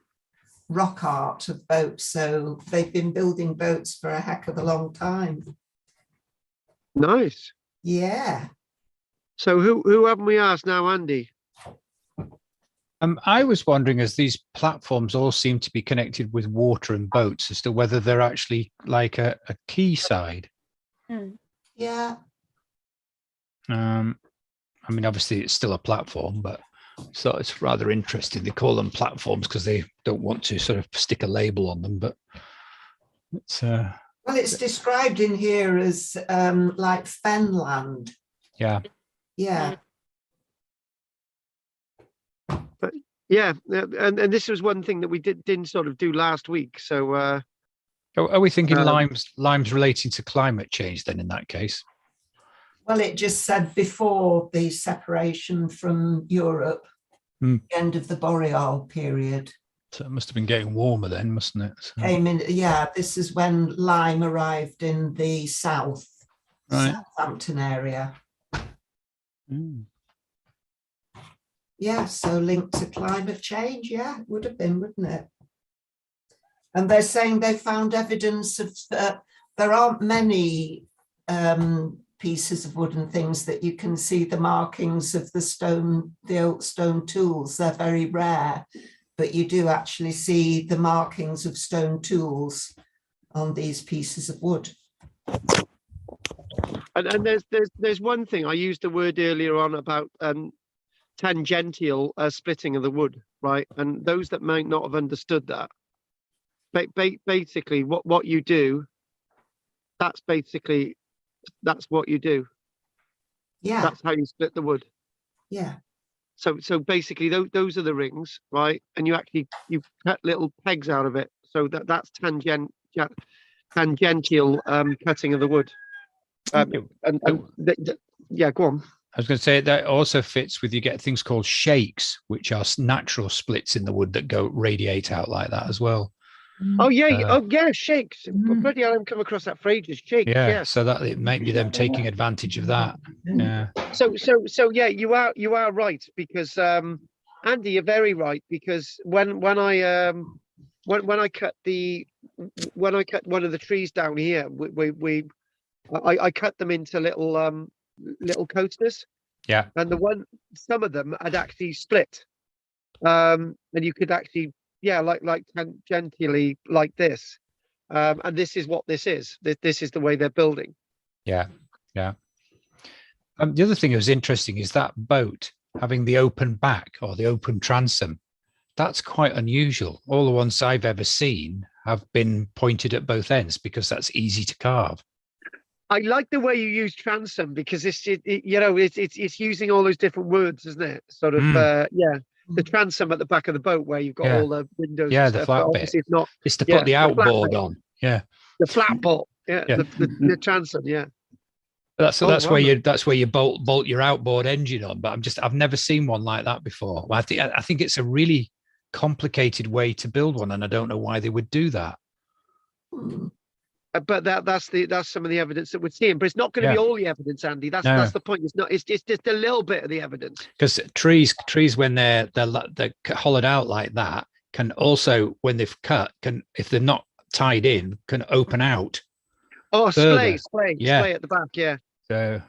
Rock art of boats. So they've been building boats for a heck of a long time. Nice. Yeah. So who haven't we asked now, Andy? I was wondering, as these platforms all seem to be connected with water and boats, as to whether they're actually like a quayside. Yeah. I mean, obviously it's still a platform, but so it's rather interesting. They call them platforms because they don't want to sort of stick a label on them, but it's well, it's described in here as like fenland. Yeah. Yeah. But yeah, and this was one thing that we didn't sort of do last week. So are we thinking limes relating to climate change then in that case? Well, it just said before the separation from Europe, the end of the boreal period. So it must have been getting warmer then, mustn't it? So. Came in, yeah, this is when lime arrived in the south, Southampton area. Yeah, so linked to climate change, yeah, it would have been, wouldn't it? And they're saying they found evidence of, there aren't many pieces of wood and things that you can see the markings of the old stone tools. They're very rare, but you do actually see the markings of stone tools on these pieces of wood. And there's one thing I used the word earlier on about tangential splitting of the wood, right? And those that might not have understood that, basically what you do, that's what you do. Yeah, that's how you split the wood. Yeah. So basically those are the rings, right? And you cut little pegs out of it. So that's tangential cutting of the wood. Yeah, go on. I was going to say that also fits with, you get things called shakes, which are natural splits in the wood that radiate out like that as well. Oh yeah, shakes. Bloody hell, I haven't come across that phrase. Shakes. Yeah, so that it might be them taking advantage of that. Yeah. So yeah, you are right, because Andy, you're very right, because when I cut one of the trees down here, I cut them into little coasters. Yeah. And some of them had actually split. And you could actually, like tangentially like this. And this is what this is. This is the way they're building. Yeah. Yeah. The other thing that was interesting is that boat having the open back or the open transom. That's quite unusual. All the ones I've ever seen have been pointed at both ends because that's easy to carve. I like the way you use transom, because it's using all those different words, isn't it? Sort of, the transom at the back of the boat where you've got all the windows. Yeah, and the stuff, flat bit. It's not. It's to put the outboard on. Yeah. The flat bolt. Yeah. The transom. Yeah. That's where you bolt your outboard engine on. But I've never seen one like that before. I think it's a really complicated way to build one, and I don't know why they would do that. But that's some of the evidence that we're seeing, but it's not going to be all the evidence, Andy. That's the point. It's just a little bit of the evidence. Because trees when they're hollowed out like that, can also, when they've cut, if they're not tied in, can open out. Oh, splay at the back, yeah. So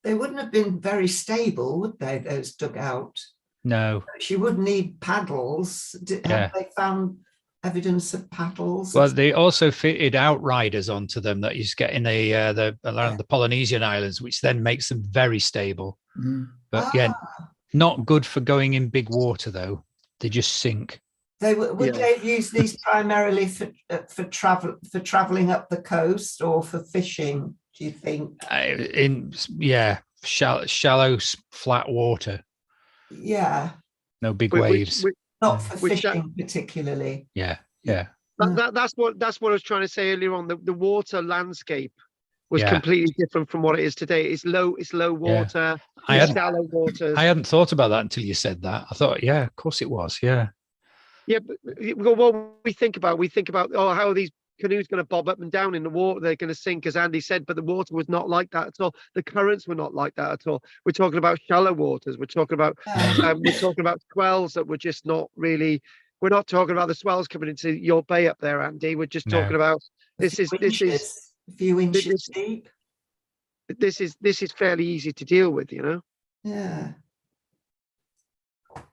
they wouldn't have been very stable, would they? Those dug out. No. You would need paddles. Have they found evidence of paddles? Well, they also fitted outriders onto them that you get in around the Polynesian islands, which then makes them very stable. But again, not good for going in big water though. They just sink. Would they use these primarily for traveling up the coast or for fishing, do you think? Shallow flat water. Yeah. No big waves. Not for fishing particularly. Yeah. That's what I was trying to say earlier on. The water landscape was completely different from what it is today. It's low water, shallow waters. I hadn't thought about that until you said that. I thought, of course it was. Yeah. Yeah, but what we think about, oh, how are these canoes going to bob up and down in the water? They're going to sink, as Andy said, but the water was not like that at all. The currents were not like that at all. We're talking about shallow waters. We're talking about swells that were just not really. We're not talking about the swells coming into your bay up there, Andy. We're just talking about a few inches deep. This is fairly easy to deal with, you know. Yeah.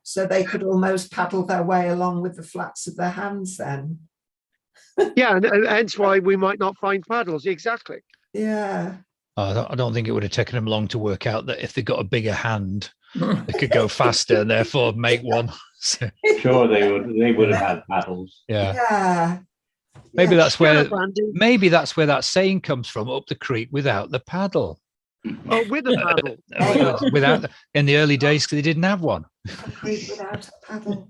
So they could almost paddle their way along with the flats of their hands then. Yeah, and hence why we might not find paddles. Exactly. Yeah. I don't think it would have taken them long to work out that if they got a bigger hand, they could go faster and therefore make one. So, Sure, they would have had paddles. Yeah. Maybe that's where that saying comes from, up the creek without the paddle. Oh, with a paddle. In the early days, because they didn't have one. A creek without a paddle.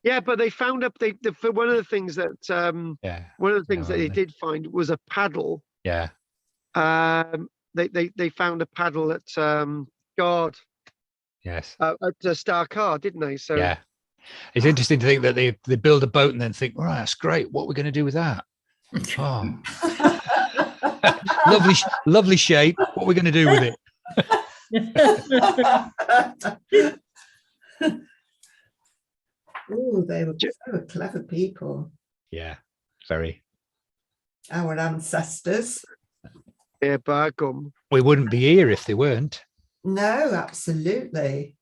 Yeah, but they found for one of the things that they did find was a paddle. Yeah. They found a paddle at Guard. Yes. At Starcar, didn't they? So yeah, it's interesting to think that they build a boat and then think, right, that's great. What are we going to do with that? Oh, lovely shape. What are we going to do with it? Oh, they were so clever people. Yeah, very. Our ancestors. Yeah, by gum. We wouldn't be here if they weren't. No, absolutely.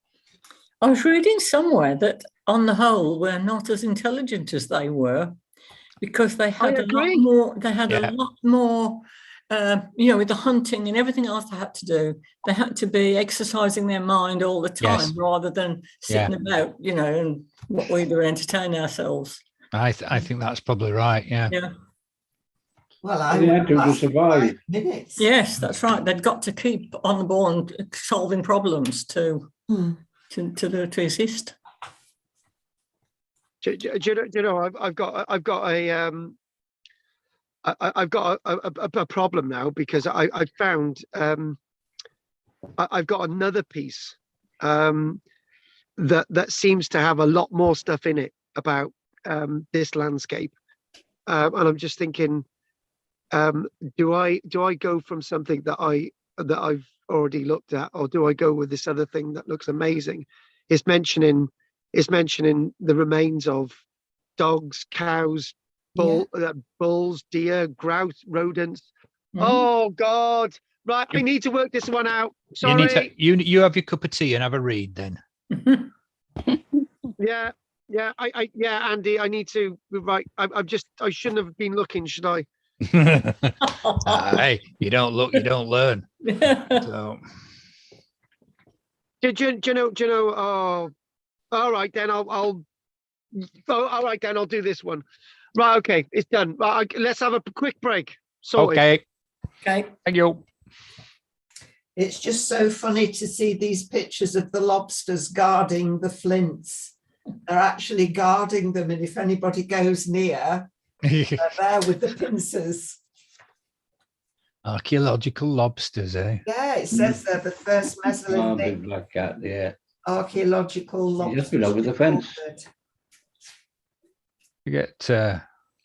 I was reading somewhere that on the whole, we're not as intelligent as they were, because they had a lot more. They had a lot more. With the hunting and everything else they had to do, they had to be exercising their mind all the time rather than sitting about, and what we do entertain ourselves. I think that's probably right. Yeah. Yeah. Well, they had to survive. Minutes. Yes, that's right. They'd got to keep on the ball and solving problems to exist. Do you know? I've got a problem now, because I found I've got another piece that seems to have a lot more stuff in it about this landscape, and I'm just thinking, do I go from something that I've already looked at, or do I go with this other thing that looks amazing? It's mentioning the remains of dogs, cows, bulls, deer, grouse, rodents. Oh God! Right, I need to work this one out. Sorry. You have your cup of tea and have a read then. Yeah, Andy, I need to. Right, I shouldn't have been looking, should I? Hey, you don't look, you don't learn. So. Do you know? Oh, all right then. All right then. I'll do this one. Right. Okay. It's done. Right, let's have a quick break. Sorted. Okay. Thank you. It's just so funny to see these pictures of the lobsters guarding the flints. They're actually guarding them, and if anybody goes near, they're there with the pincers. Archaeological lobsters, eh? Yeah, it says they're the first Mesolithic Black cat, yeah. archaeological lobsters. Just been over the fence. You get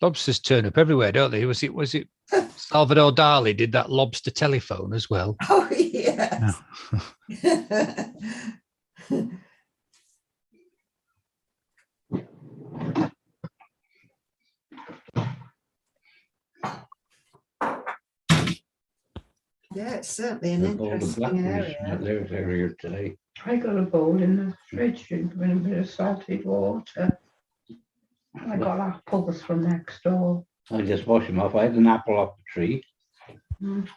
lobsters turn up everywhere, don't they? Was it Salvador Dali did that lobster telephone as well? Oh yes. Yeah, it's certainly an interesting area. Today. I got a bowl in the fridge with a bit of salted water. I got apples from next door. I just washed them off. I had an apple off the tree.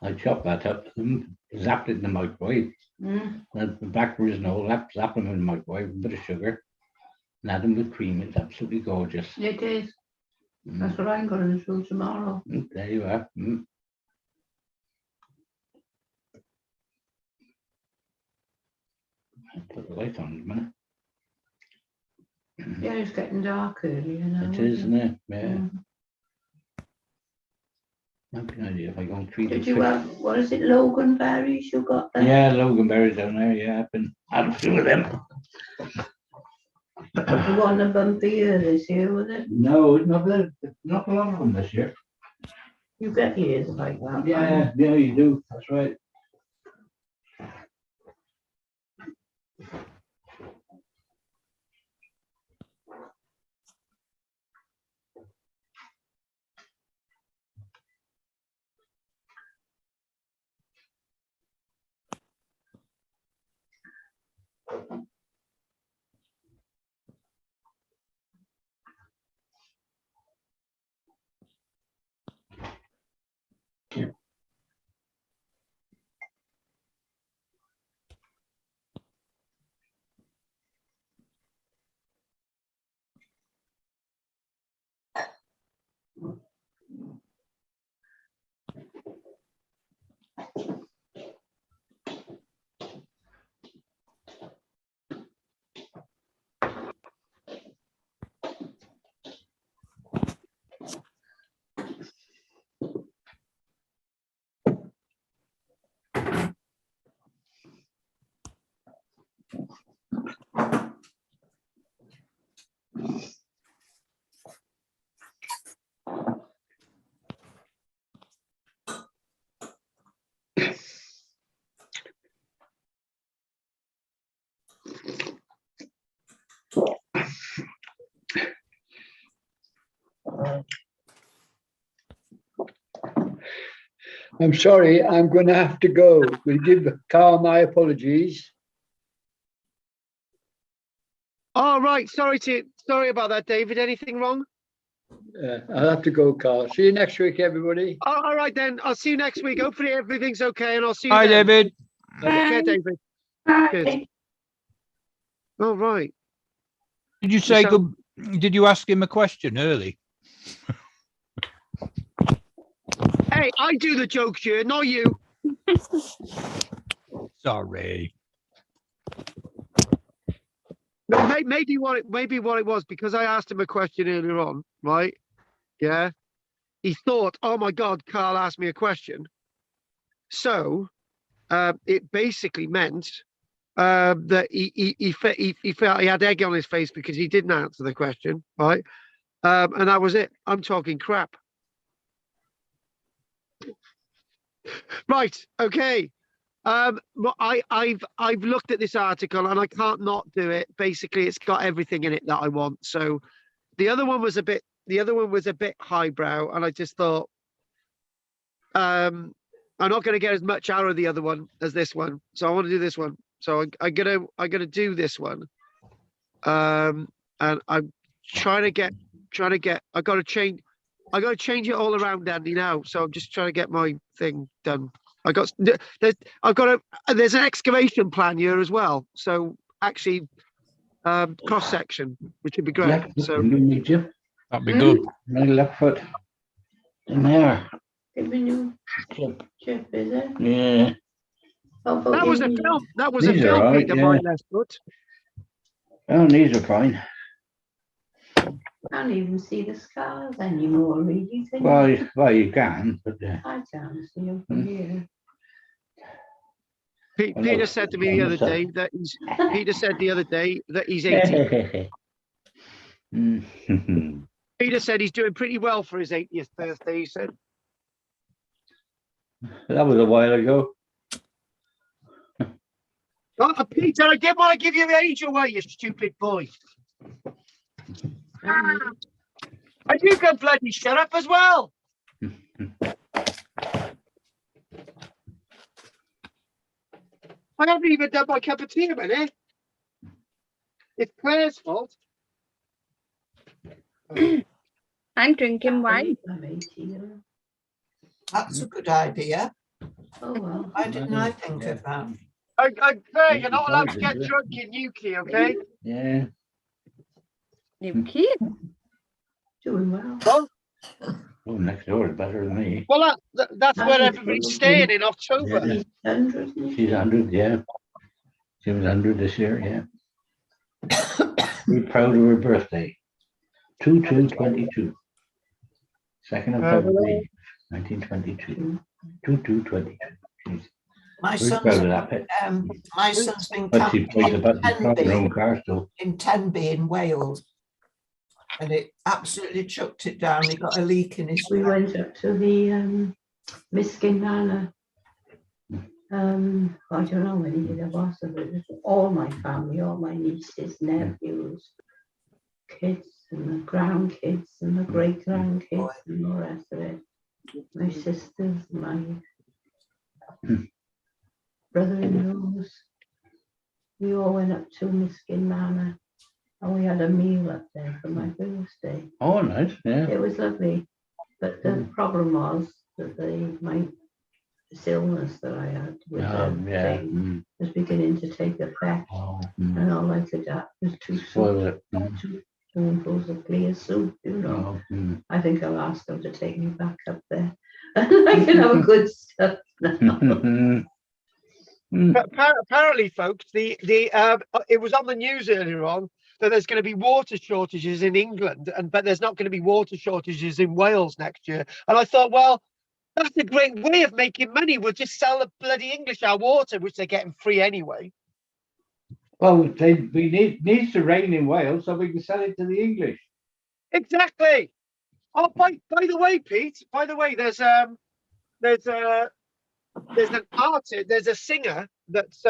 I chopped that up and zapped it in the microwave. The blackberries and all, zap them in the microwave with a bit of sugar and add them with cream. It's absolutely gorgeous. It is. That's what I'm going to do tomorrow. There you are. Put the light on a minute. Yeah, it's getting dark early, It is, isn't it? Yeah. Might be an idea if I go and treat it. Did you have, what is it, loganberries you got there? Yeah, loganberries down there. Yeah, I've had a few of them. It wasn't a bumpy year this year, was it? No, not a lot of them this year. You get years like that. Yeah, yeah, you do. That's right. I'm sorry, I'm going to have to go. We'll give Karl my apologies. All right. Sorry about that, David. Anything wrong? I'll have to go, Karl. See you next week, everybody. All right, then. I'll see you next week. Hopefully everything's okay, and I'll see you Hi, then. David. Okay, David. Good. Bye. All right. Did you say So- good? Did you ask him a question early? Hey, I do the jokes here, not you. Sorry. No, maybe what it was, because I asked him a question earlier on, right? Yeah. He thought, oh my God, Karl asked me a question. So it basically meant that he felt he had egg on his face because he didn't answer the question, right? And that was it. I'm talking crap. Right. Okay. Well, I've looked at this article and I can't not do it. Basically, it's got everything in it that I want. So the other one was a bit highbrow, and I just thought I'm not going to get as much out of the other one as this one. So I want to do this one. So I'm gonna do this one. And I'm trying to get. I got to change it all around, Andy, now. So I'm just trying to get my thing done. There's an excavation plan here as well. So actually, cross section, which would be great. Yeah, So meet you. That'd be good. My left foot in there. Give me new chip, is it? Yeah. that was a film. That was a These are film, right, Peter, yeah. my left foot. Oh, these are fine. Can't even see the scars anymore, really. Can you? Well, you can, but I can't see them from here. Peter said to me the other day that he's 80. Peter said he's doing pretty well for his 80th birthday. He said, that was a while ago. oh, Peter, I didn't want to give you the age away, you stupid boy. And you can bloody shut up as well. I haven't even done my cup of tea a minute. It's Claire's fault. I'm drinking wine. I'm 80, yeah. That's a good idea. Oh, well. Why didn't I think of that? Claire, you're not allowed to get drunk in Newquay, okay? Yeah. You kid. Doing well. Well, Oh, next door is better than me. well that's where everybody's staying in October. Yeah. She's 100, isn't she? She's 100, yeah. She was 100 this year, yeah. We're proud of her birthday. 2/2/22. 2nd of February, 1922. 2/2/22. She's My Very son's, proud of that pit. my son's been But she camping plays about her own in car still. Tenby in Wales, and it absolutely chucked it down. He got a leak in his. We went up to the Miskin Manor. I don't know how many there was of it. All my family, all my nieces, nephews, kids, and the grandkids, and the great grandkids, and all the rest of it. My sisters, my brother-in-laws. We all went up to Miskin Manor, and we had a meal up there for my birthday. Oh, nice. Yeah. It was lovely, but the problem was that my illness that I had with thing was beginning to take effect, and all I could have was two spoonfuls of clear soup, you know. I think I'll ask them to take me back up there. I can have a good stuff now. Apparently, folks, it was on the news earlier on that there's going to be water shortages in England, but there's not going to be water shortages in Wales next year. And I thought, well, that's a great way of making money. We'll just sell the bloody English our water, which they're getting free anyway. Well, we needs to rain in Wales so we can sell it to the English. Exactly. Oh, by the way, Pete. By the way, there's an artist, there's a singer that's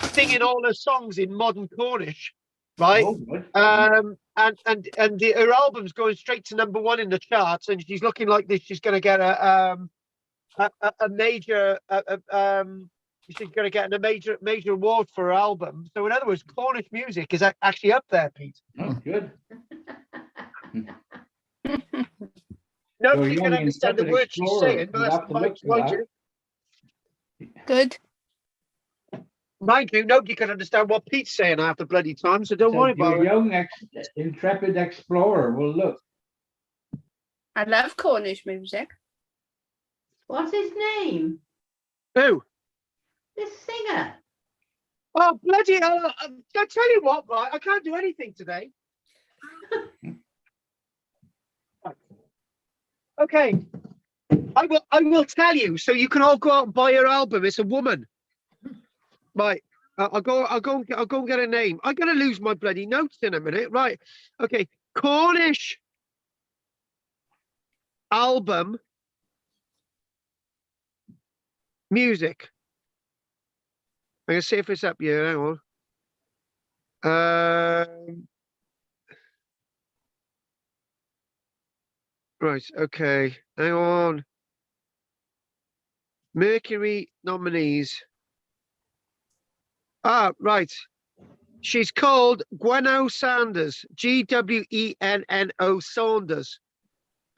singing all her songs in modern Cornish, right? Oh, and her album's going straight to #1 in the charts, and she's looking like this. She's going to get a major she's going to get a major award for her album. So in other words, Cornish music is actually up there, Pete. Oh, good. Nobody can understand the words she's saying, but that's mind you. Good. Mind you, nobody can understand what Pete's saying half the bloody time, so don't worry about it. Young, intrepid explorer will look. I love Cornish music. What's his name? Who? This singer. Oh, bloody hell. I tell you what, right, I can't do anything today. Okay. I will tell you, so you can all go out and buy her album. It's a woman. Right. I'll go and get a name. I'm gonna lose my bloody notes in a minute. Right. Okay. Cornish album music. I'm gonna see if it's up here. Hang on. Right, okay. Hang on. Mercury nominees. Ah, right. She's called Gwenno Sanders. Gwenno Saunders.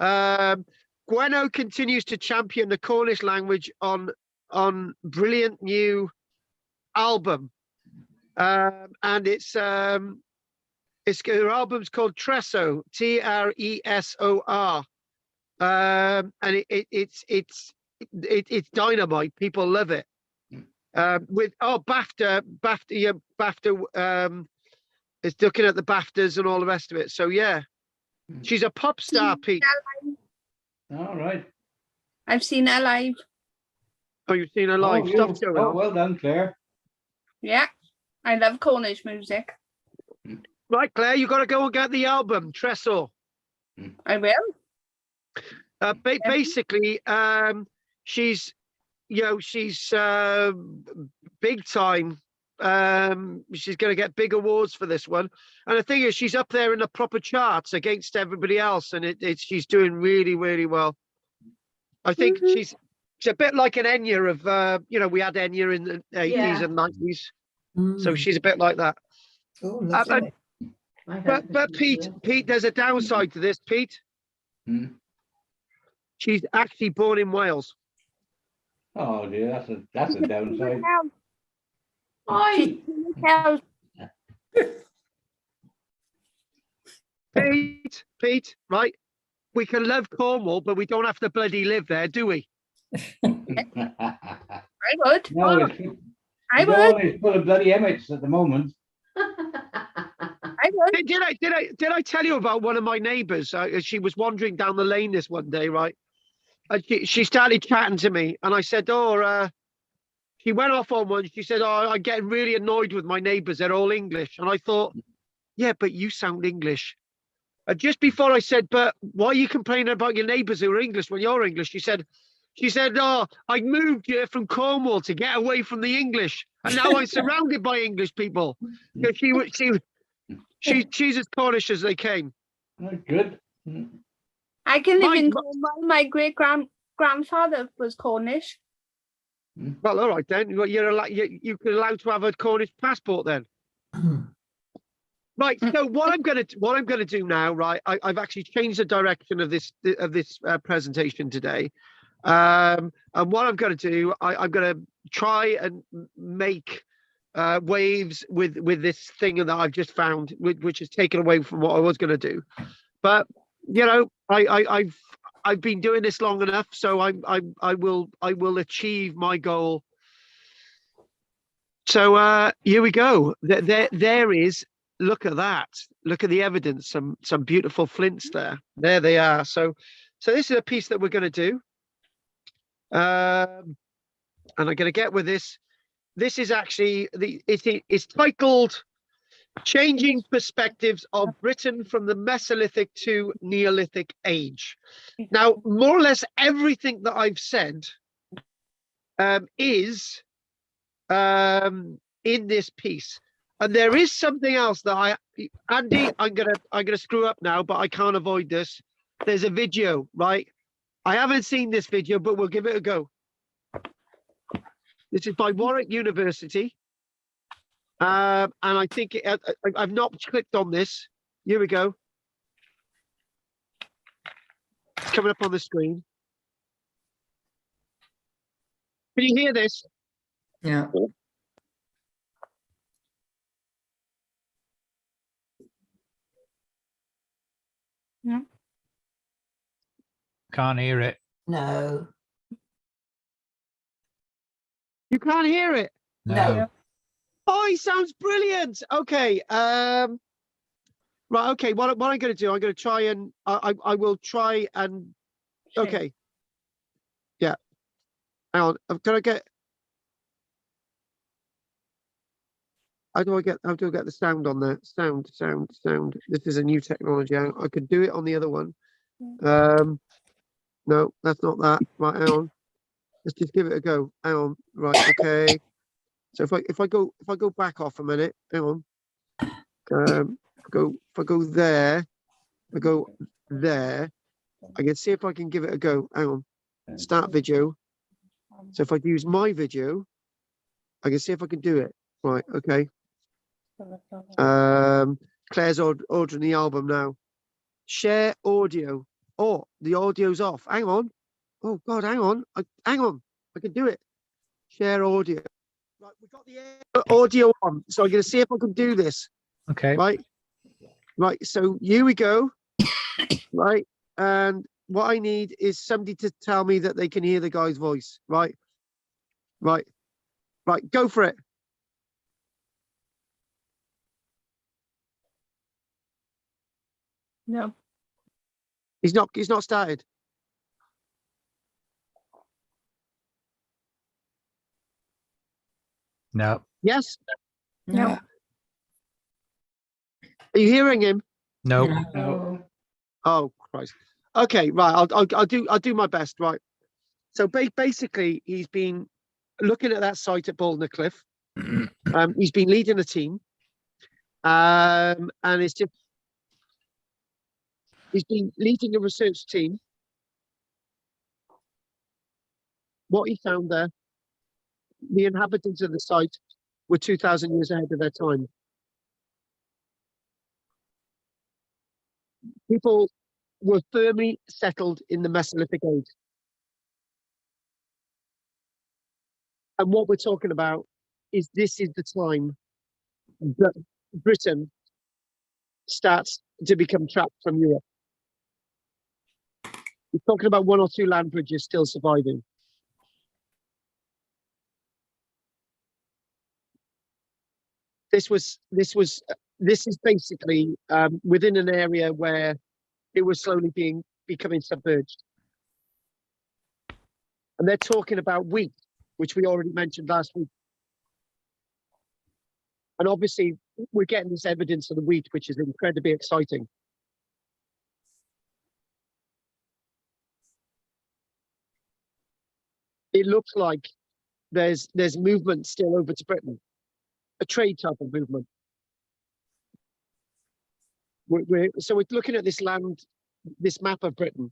Gwenno continues to champion the Cornish language on brilliant new album. And it's her album's called Tresor, Tresor. And it's dynamite. People love it. With BAFTA is looking at the BAFTAs and all the rest of it. So yeah, she's a pop star, Pete. All right. I've seen her live. Oh, you've seen her live. Oh, well done, Claire. Yeah, I love Cornish music. Right, Claire, you got to go and get the album Tresor. I will. Basically, she's big time. She's going to get big awards for this one. And the thing is, she's up there in the proper charts against everybody else, and she's doing really, really well. I think she's a bit like an Enya of, we had Enya in the 80s and 90s. So she's a bit like that. Oh, but Pete, there's a downside to this, Pete. She's actually born in Wales. Oh dear, that's a downside. Oi! Pete, right? We can love Cornwall, but we don't have to bloody live there, do we? I would. No, I would. It's full of bloody emmets at the moment. I would. Did I tell you about one of my neighbours? She was wandering down the lane this one day, right? She started chatting to me, and I said, "Oh, she went off on one. She said, "Oh, I'm getting really annoyed with my neighbours. They're all English." And I thought, yeah, but you sound English. And just before I said, "But why are you complaining about your neighbours who are English when you're English?" She said, "Oh, I moved here from Cornwall to get away from the English, and now I'm surrounded by English people." She's as Cornish as they came. Good. I can live in Cornwall. My grandfather was Cornish. Well, all right then. You're allowed to have a Cornish passport then. Right. So what I'm gonna do now, right? I've actually changed the direction of this presentation today, and what I'm gonna do, I'm gonna try and make waves with this thing that I've just found, which is taken away from what I was gonna do. But you know, I've been doing this long enough, so I will achieve my goal. So here we go. There is. Look at that. Look at the evidence. Some beautiful flints there. There they are. So this is a piece that we're going to do. And I'm going to get with this. This is actually it's titled "Changing Perspectives of Britain from the Mesolithic to Neolithic Age." Now, more or less everything that I've said is in this piece. And there is something else that Andy, I'm gonna screw up now, but I can't avoid this. There's a video, right? I haven't seen this video, but we'll give it a go. This is by Warwick University, and I think I've not clicked on this. Here we go. It's coming up on the screen. Can you hear this? Yeah. Yeah. Can't hear it. No. You can't hear it? No. Oh, he sounds brilliant. Okay. Right. Okay. What I'm going to do? I'm going to try and I will try and. Okay. Yeah. Hang on. Can I get? How do I get the sound on there? Sound. This is a new technology. I could do it on the other one. No, that's not that. Right, hang on. Let's just give it a go. Hang on. Right, okay. So if I go back off a minute, hang on. If I go there, I go there. I can see if I can give it a go. Hang on. Start video. So if I use my video, I can see if I can do it. Right, okay. Claire's ordering the album now. Share audio. Oh, the audio's off. Hang on. Oh God, hang on. Hang on. I can do it. Share audio. Right, we've got the audio on, so I'm going to see if I can do this. Okay. Right. So here we go. Right, and what I need is somebody to tell me that they can hear the guy's voice. Right. Go for it. No. He's not started. No. Yes. No. Are you hearing him? No. No. Oh Christ. Okay, right. I'll do my best. Right. So basically, he's been looking at that site at Bouldnor Cliff. He's been leading a team, and he's been leading a research team. What he found there, the inhabitants of the site were 2,000 years ahead of their time. People were firmly settled in the Mesolithic age. And what we're talking about is this is the time that Britain starts to become trapped from Europe. We're talking about one or two land bridges still surviving. This is basically within an area where it was slowly becoming submerged. And they're talking about weeks, which we already mentioned last week. And obviously, we're getting this evidence of the wheat, which is incredibly exciting. It looks like there's movement still over to Britain, a trade type of movement. So we're looking at this land, this map of Britain,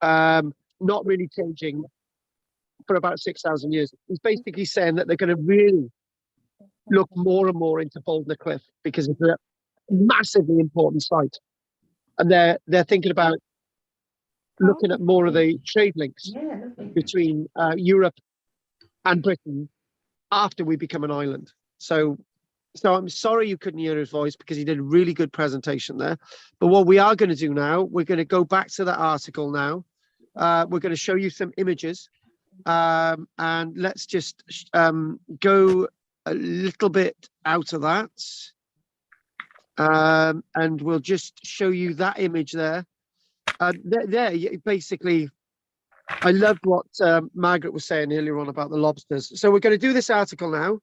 not really changing for about 6,000 years. It's basically saying that they're going to really look more and more into Bouldnor Cliff because it's a massively important site, and they're thinking about looking at more of the trade links between Europe and Britain after we become an island. So I'm sorry you couldn't hear his voice because he did a really good presentation there. But what we are going to do now, we're going to go back to that article now. We're going to show you some images, and let's just go a little bit out of that, and we'll just show you that image there. There, basically, I loved what Margaret was saying earlier on about the lobsters. So we're going to do this article now.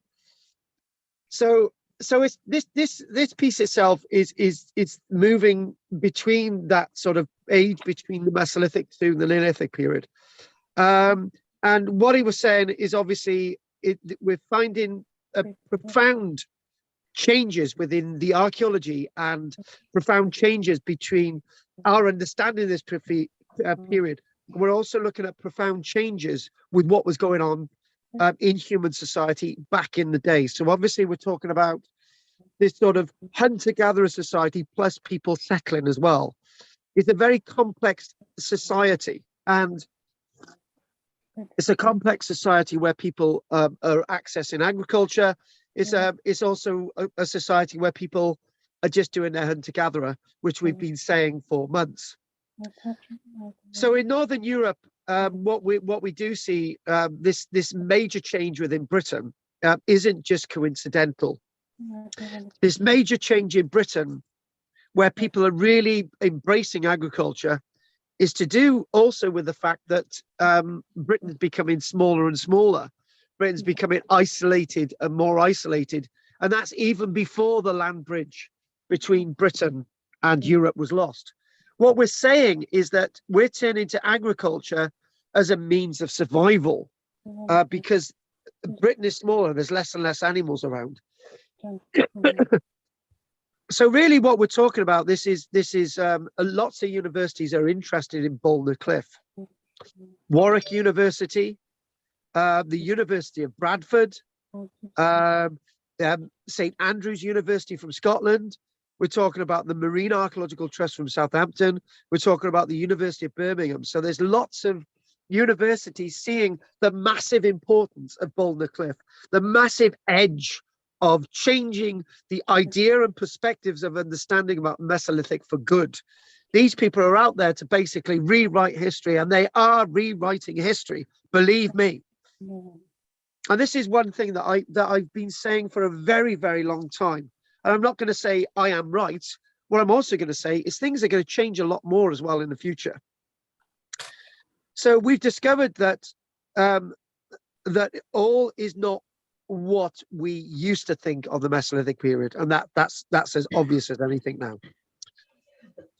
So it's this piece itself is moving between that sort of age between the Mesolithic to the Neolithic period, and what he was saying is obviously we're finding profound changes within the archaeology and profound changes between our understanding of this period. We're also looking at profound changes with what was going on in human society back in the day. So obviously we're talking about this sort of hunter-gatherer society plus people settling as well. It's a very complex society, and it's a complex society where people are accessing agriculture. It's also a society where people are just doing their hunter-gatherer, which we've been saying for months. So in Northern Europe, what we do see, this major change within Britain isn't just coincidental. This major change in Britain, where people are really embracing agriculture, is to do also with the fact that Britain's becoming smaller and smaller. Britain's becoming isolated and more isolated. And that's even before the land bridge between Britain and Europe was lost. What we're saying is that we're turning to agriculture as a means of survival because Britain is smaller, there's less and less animals around. So really what we're talking about, this is lots of universities are interested in Bouldnor Cliff. Warwick University, the University of Bradford, St Andrews University from Scotland. We're talking about the Marine Archaeological Trust from Southampton. We're talking about the University of Birmingham. So there's lots of universities seeing the massive importance of Bouldnor Cliff, the massive edge of changing the idea and perspectives of understanding about Mesolithic for good. These people are out there to basically rewrite history, and they are rewriting history, believe me. And this is one thing that I've been saying for a very, very long time. And I'm not going to say I am right. What I'm also going to say is things are going to change a lot more as well in the future. So we've discovered that that all is not what we used to think of the Mesolithic period, and that's as obvious as anything now.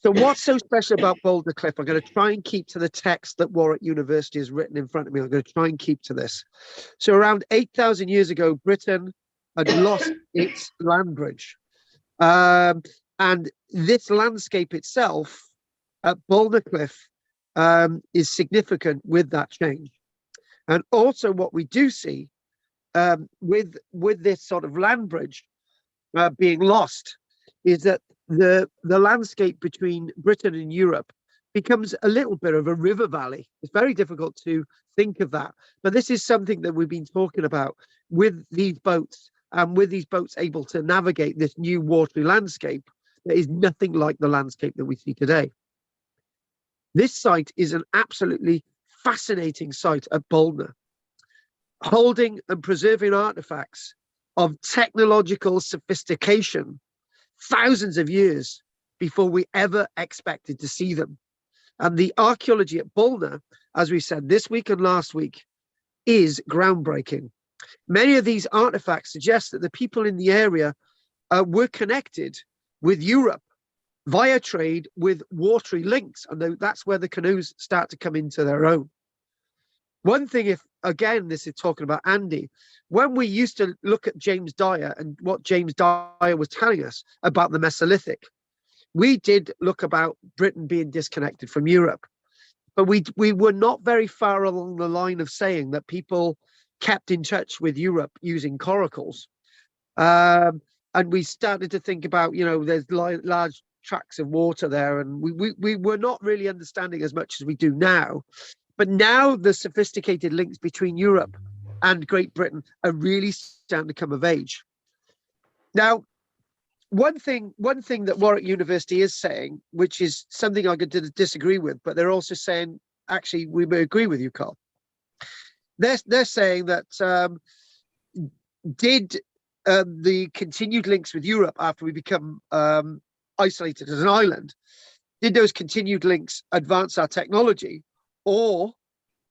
So what's so special about Bouldor Cliff? I'm going to try and keep to the text that Warwick University has written in front of me. I'm going to try and keep to this. So around 8,000 years ago, Britain had lost its land bridge. And this landscape itself at Bouldor Cliff is significant with that change. And also what we do see with this sort of land bridge being lost is that the landscape between Britain and Europe becomes a little bit of a river valley. It's very difficult to think of that. But this is something that we've been talking about with these boats, and with these boats able to navigate this new watery landscape that is nothing like the landscape that we see today. This site is an absolutely fascinating site at Bouldor, holding and preserving artifacts of technological sophistication thousands of years before we ever expected to see them. And the archaeology at Bouldor, as we said this week and last week, is groundbreaking. Many of these artifacts suggest that the people in the area were connected with Europe via trade with watery links, and that's where the canoes start to come into their own. One thing, if again, this is talking about Andy, when we used to look at James Dyer and what James Dyer was telling us about the Mesolithic, we did look about Britain being disconnected from Europe, but we were not very far along the line of saying that people kept in touch with Europe using coracles. And we started to think about, you know, there's large tracts of water there, and we were not really understanding as much as we do now. But now the sophisticated links between Europe and Great Britain are really starting to come of age. Now, one thing that Warwick University is saying, which is something I could disagree with, but they're also saying, actually, we may agree with you, Karl. They're saying that did the continued links with Europe after we become isolated as an island, did those continued links advance our technology? Or,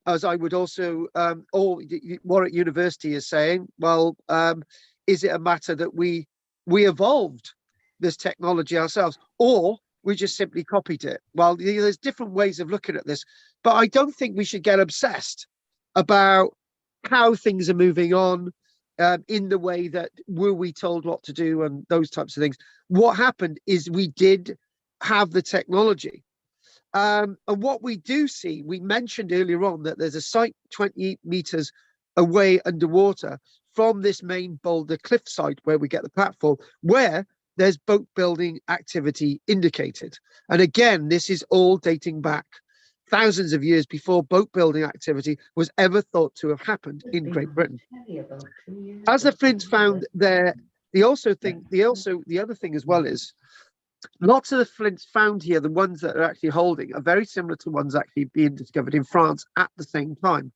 as I would also, or Warwick University is saying, well, is it a matter that we evolved this technology ourselves, or we just simply copied it? Well, there's different ways of looking at this, but I don't think we should get obsessed about how things are moving on in the way that were we told what to do and those types of things. What happened is we did have the technology. And what we do see, we mentioned earlier on that there's a site 20 meters away underwater from this main boulder cliff site where we get the platform, where there's boat building activity indicated. And again, this is all dating back thousands of years before boat building activity was ever thought to have happened in Great Britain. As the flints found there, the other thing as well is, lots of the flints found here, the ones that are actually holding, are very similar to ones actually being discovered in France at the same time.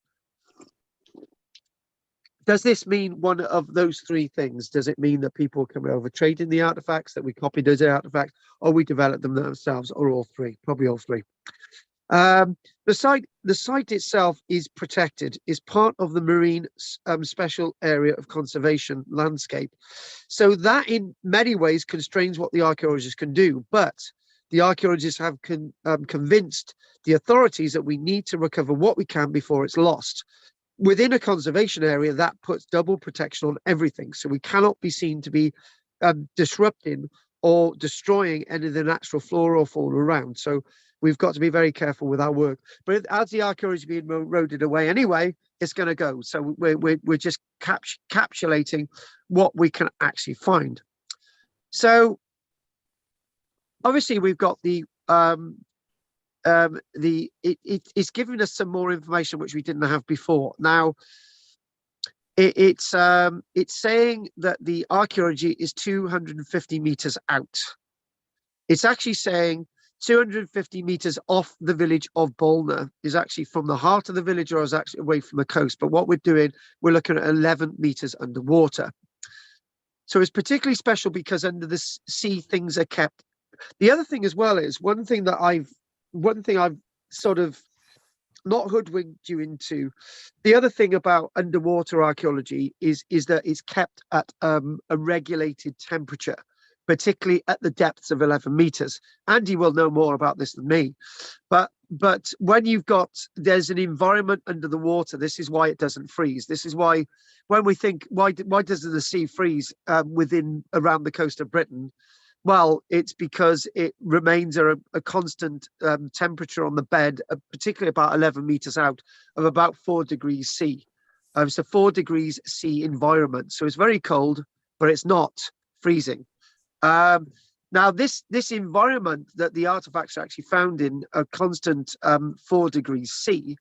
Does this mean one of those three things? Does it mean that people come over trading the artifacts, that we copied those artifacts, or we developed them themselves, or all three? Probably all three. The site itself is protected, is part of the marine special area of conservation landscape. So that in many ways constrains what the archaeologists can do, but the archaeologists have convinced the authorities that we need to recover what we can before it's lost. Within a conservation area, that puts double protection on everything. So we cannot be seen to be disrupting or destroying any of the natural flora or fauna around. So we've got to be very careful with our work. But as the archaeology is being eroded away anyway, it's going to go. So we're just capsulating what we can actually find. So obviously we've got it's giving us some more information which we didn't have before. Now it's saying that the archaeology is 250 meters out. It's actually saying 250 meters off the village of bouldnor, is actually from the heart of the village, or is actually away from the coast. But what we're doing, we're looking at 11 meters underwater. So it's particularly special because under the sea things are kept. The other thing as well is one thing I've sort of not hoodwinked you into. The other thing about underwater archaeology is that it's kept at a regulated temperature, particularly at the depths of 11 meters. Andy will know more about this than me, but when there's an environment under the water, this is why it doesn't freeze. This is why when we think, why doesn't the sea freeze around the coast of Britain? Well, it's because it remains a constant temperature on the bed, particularly about 11 meters out, of about 4 degrees C. It's a 4 degrees C environment. So it's very cold, but it's not freezing. Now, this environment that the artifacts are actually found in, a constant 4 degrees C,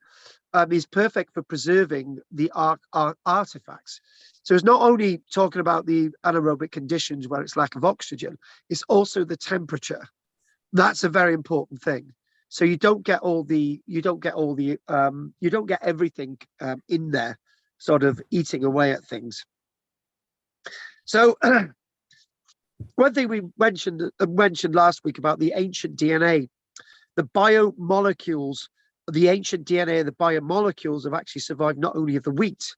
is perfect for preserving the artifacts. So it's not only talking about the anaerobic conditions where it's lack of oxygen, it's also the temperature. That's a very important thing. So you don't get everything in there, sort of eating away at things. So one thing we mentioned last week about the ancient DNA, the biomolecules the ancient DNA of the biomolecules have actually survived not only of the wheat,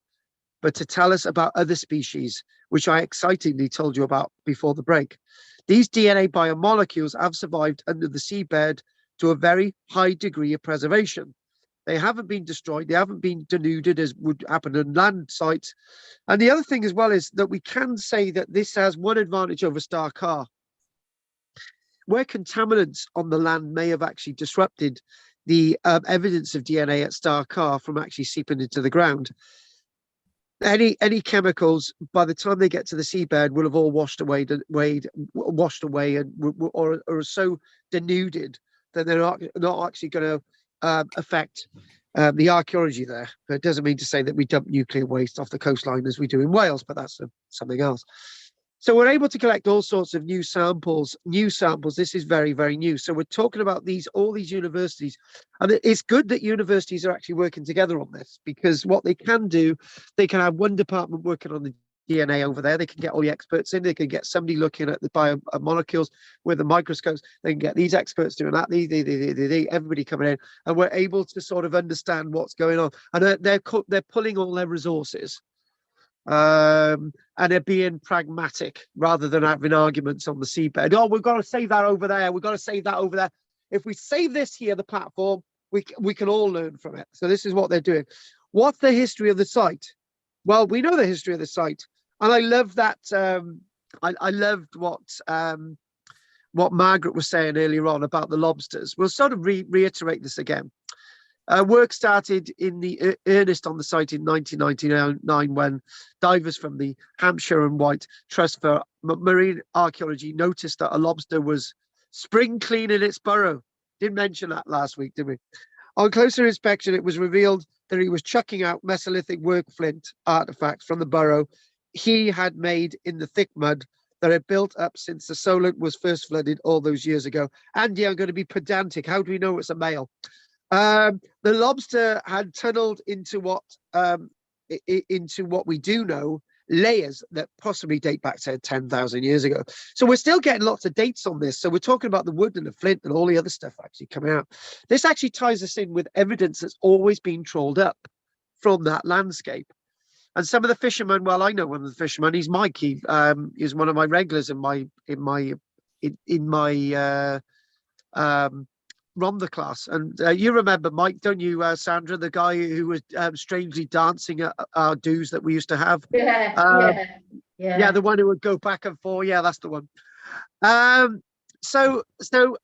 but to tell us about other species, which I excitingly told you about before the break. These DNA biomolecules have survived under the seabed to a very high degree of preservation. They haven't been destroyed. They haven't been denuded as would happen on land sites. And the other thing as well is that we can say that this has one advantage over star car. Where contaminants on the land may have actually disrupted the evidence of DNA at star car from actually seeping into the ground, any chemicals by the time they get to the seabed will have all washed away and or are so denuded that they're not actually going to affect the archaeology there. But it doesn't mean to say that we dump nuclear waste off the coastline as we do in Wales, but that's something else. So we're able to collect all sorts of new samples. This is very, very new. So we're talking about all these universities, and it's good that universities are actually working together on this, because what they can do, they can have one department working on the DNA over there. They can get all the experts in. They can get somebody looking at the biomolecules with the microscopes. They can get these experts doing that. Everybody coming in, and we're able to sort of understand what's going on. And they're pulling all their resources. And they're being pragmatic rather than having arguments on the seabed. Oh, we've got to save that over there. We've got to save that over there. If we save this here, the platform, we can all learn from it. So this is what they're doing. What's the history of the site? Well, we know the history of the site, and I love that. I loved what Margaret was saying earlier on about the lobsters. We'll sort of reiterate this again. Work started in the earnest on the site in 1999 when divers from the Hampshire and White Trust for Marine Archaeology noticed that a lobster was spring clean in its burrow. Didn't mention that last week, did we? On closer inspection, it was revealed that he was chucking out Mesolithic work flint artifacts from the burrow he had made in the thick mud that had built up since the Solent was first flooded all those years ago. Andy, I'm going to be pedantic. How do we know it's a male? The lobster had tunneled into what we do know, layers that possibly date back to 10,000 years ago. So we're still getting lots of dates on this. So we're talking about the wood and the flint and all the other stuff actually coming out. This actually ties us in with evidence that's always been trawled up from that landscape. And some of the fishermen, well, I know one of the fishermen. He's Mike. He is one of my regulars in my Rhondda class. And you remember Mike, don't you, Sandra, the guy who was strangely dancing at our dues that we used to have? Yeah, the one who would go back and forth. Yeah, that's the one. So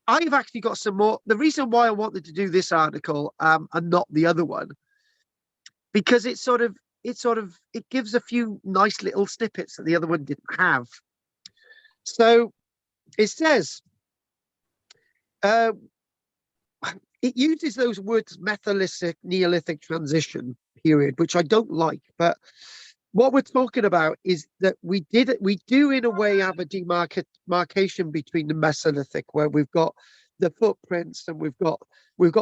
I've actually got some more. The reason why I wanted to do this article and not the other one, because it gives a few nice little snippets that the other one didn't have. So it says, it uses those words Mesolithic, Neolithic transition period, which I don't like. But what we're talking about is that we do in a way have a demarcation between the Mesolithic, where we've got the footprints and we've got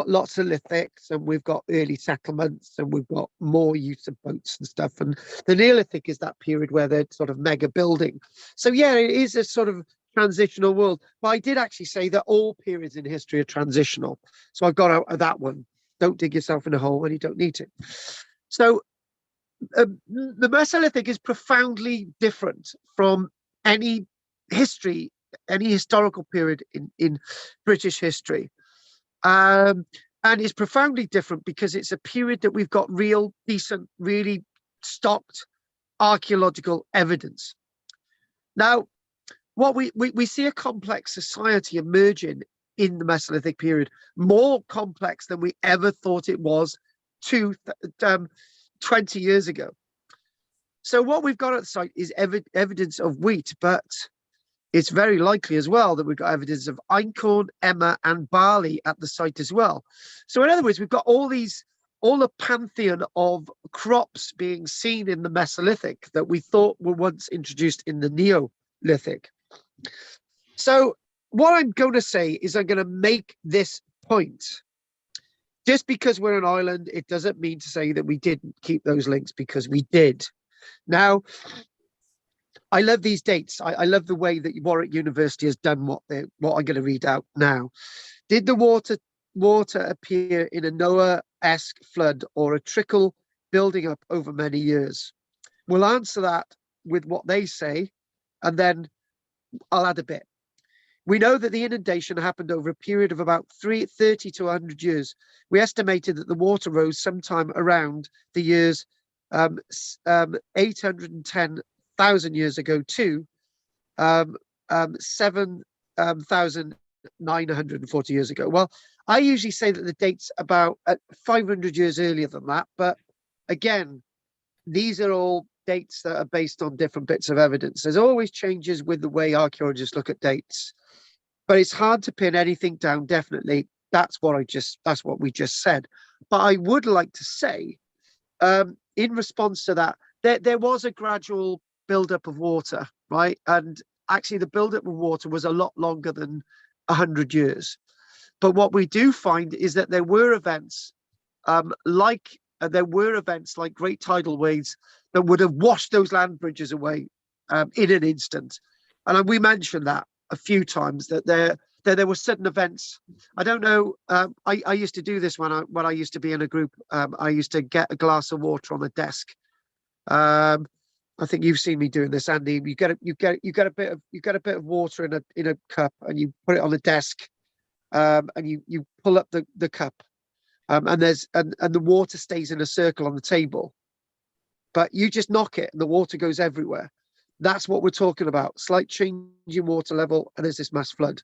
lots of lithics and we've got early settlements and we've got more use of boats and stuff. And the Neolithic is that period where they're sort of mega building. So yeah, it is a sort of transitional world. But I did actually say that all periods in history are transitional. So I've got out of that one. Don't dig yourself in a hole when you don't need to. So the Mesolithic is profoundly different from any historical period in British history. And it's profoundly different because it's a period that we've got real, decent, really stocked archaeological evidence. Now, what we see a complex society emerging in the Mesolithic period, more complex than we ever thought it was 20 years ago. So what we've got at the site is evidence of wheat, but it's very likely as well that we've got evidence of einkorn, emmer, and barley at the site as well. So in other words, we've got all the pantheon of crops being seen in the Mesolithic that we thought were once introduced in the Neolithic. So what I'm going to say is I'm going to make this point. Just because we're an island, it doesn't mean to say that we didn't keep those links, because we did. Now, I love these dates. I love the way that Warwick University has done what I'm going to read out now. Did the water water appear in a Noah-esque flood or a trickle building up over many years? We'll answer that with what they say, and then I'll add a bit. We know that the inundation happened over a period of about 30 to 100 years. We estimated that the water rose sometime around the years 810,000 years ago to 7,940 years ago. Well, I usually say that the date's about 500 years earlier than that. But again, these are all dates that are based on different bits of evidence. There's always changes with the way archaeologists look at dates, but it's hard to pin anything down definitely. That's what we just said. But I would like to say, in response to that, there was a gradual buildup of water, right? And actually the buildup of water was a lot longer than 100 years. But what we do find is that there were events like great tidal waves that would have washed those land bridges away in an instant. And we mentioned that a few times, that there were sudden events. I don't know. I used to do this when I used to be in a group. I used to get a glass of water on the desk. I think you've seen me doing this, Andy. You get a bit of water in a cup, and you put it on the desk, and you pull up the cup, and the water stays in a circle on the table, but you just knock it and the water goes everywhere. That's what we're talking about. Slight change in water level, and there's this mass flood.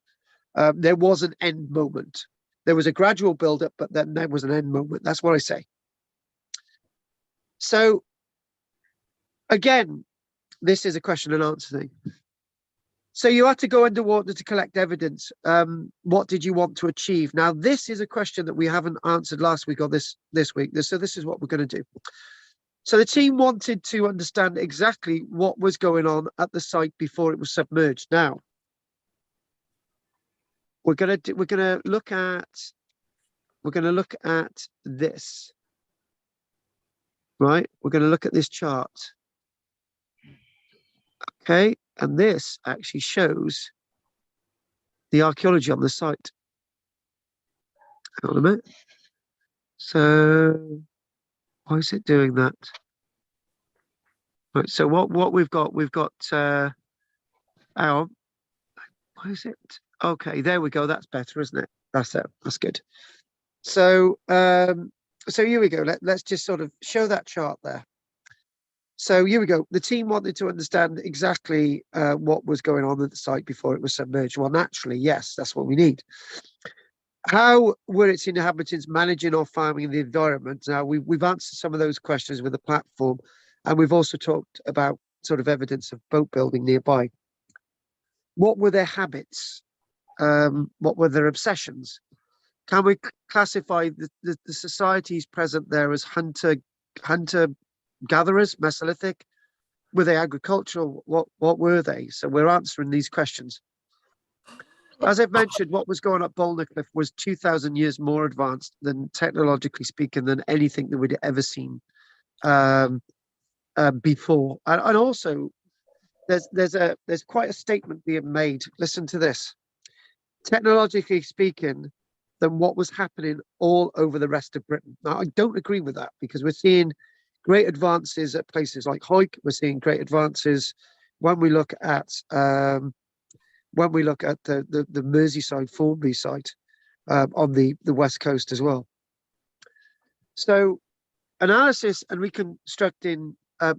There was an end moment. There was a gradual buildup, but then there was an end moment. That's what I say. So again, this is a question and answer thing. So you had to go underwater to collect evidence. What did you want to achieve? Now, this is a question that we haven't answered last week or this week. So this is what we're going to do. So the team wanted to understand exactly what was going on at the site before it was submerged. Now, we're going to look at this. Right? We're going to look at this chart. Okay, and this actually shows the archaeology on the site. Hang on a minute. So why is it doing that? Right, so what we've got hang on. Why is it? Okay, there we go. That's better, isn't it? That's it. That's good. So so here we go. Let's just sort of show that chart there. So here we go. The team wanted to understand exactly what was going on at the site before it was submerged. Well, naturally, yes, that's what we need. How were its inhabitants managing or farming the environment? Now, we've answered some of those questions with the platform, and we've also talked about sort of evidence of boat building nearby. What were their habits? What were their obsessions? Can we classify the societies present there as hunter-gatherers, Mesolithic? Were they agricultural? What were they? So we're answering these questions. As I've mentioned, what was going up Bouldnor Cliff was 2,000 years more advanced than, technologically speaking, than anything that we'd ever seen before. And also, there's quite a statement being made. Listen to this. Technologically speaking, than what was happening all over the rest of Britain. Now, I don't agree with that, because we're seeing great advances at places like Hawick. We're seeing great advances when we look at the Merseyside Formby site on the west coast as well. So analysis and reconstructing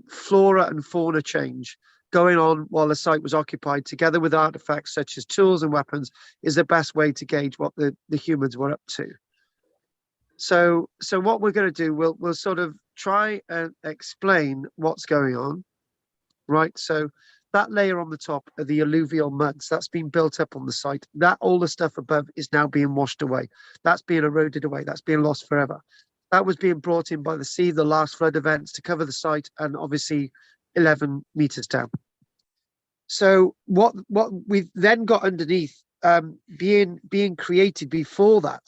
flora and fauna change going on while the site was occupied, together with artifacts such as tools and weapons, is the best way to gauge what the humans were up to. So what we're going to do, we'll sort of try and explain what's going on, right? So that layer on the top are the alluvial muds that's been built up on the site. That all the stuff above is now being washed away. That's being eroded away. That's being lost forever. That was being brought in by the sea, the last flood events, to cover the site, and obviously 11 meters down. So what we've then got underneath, being created before that,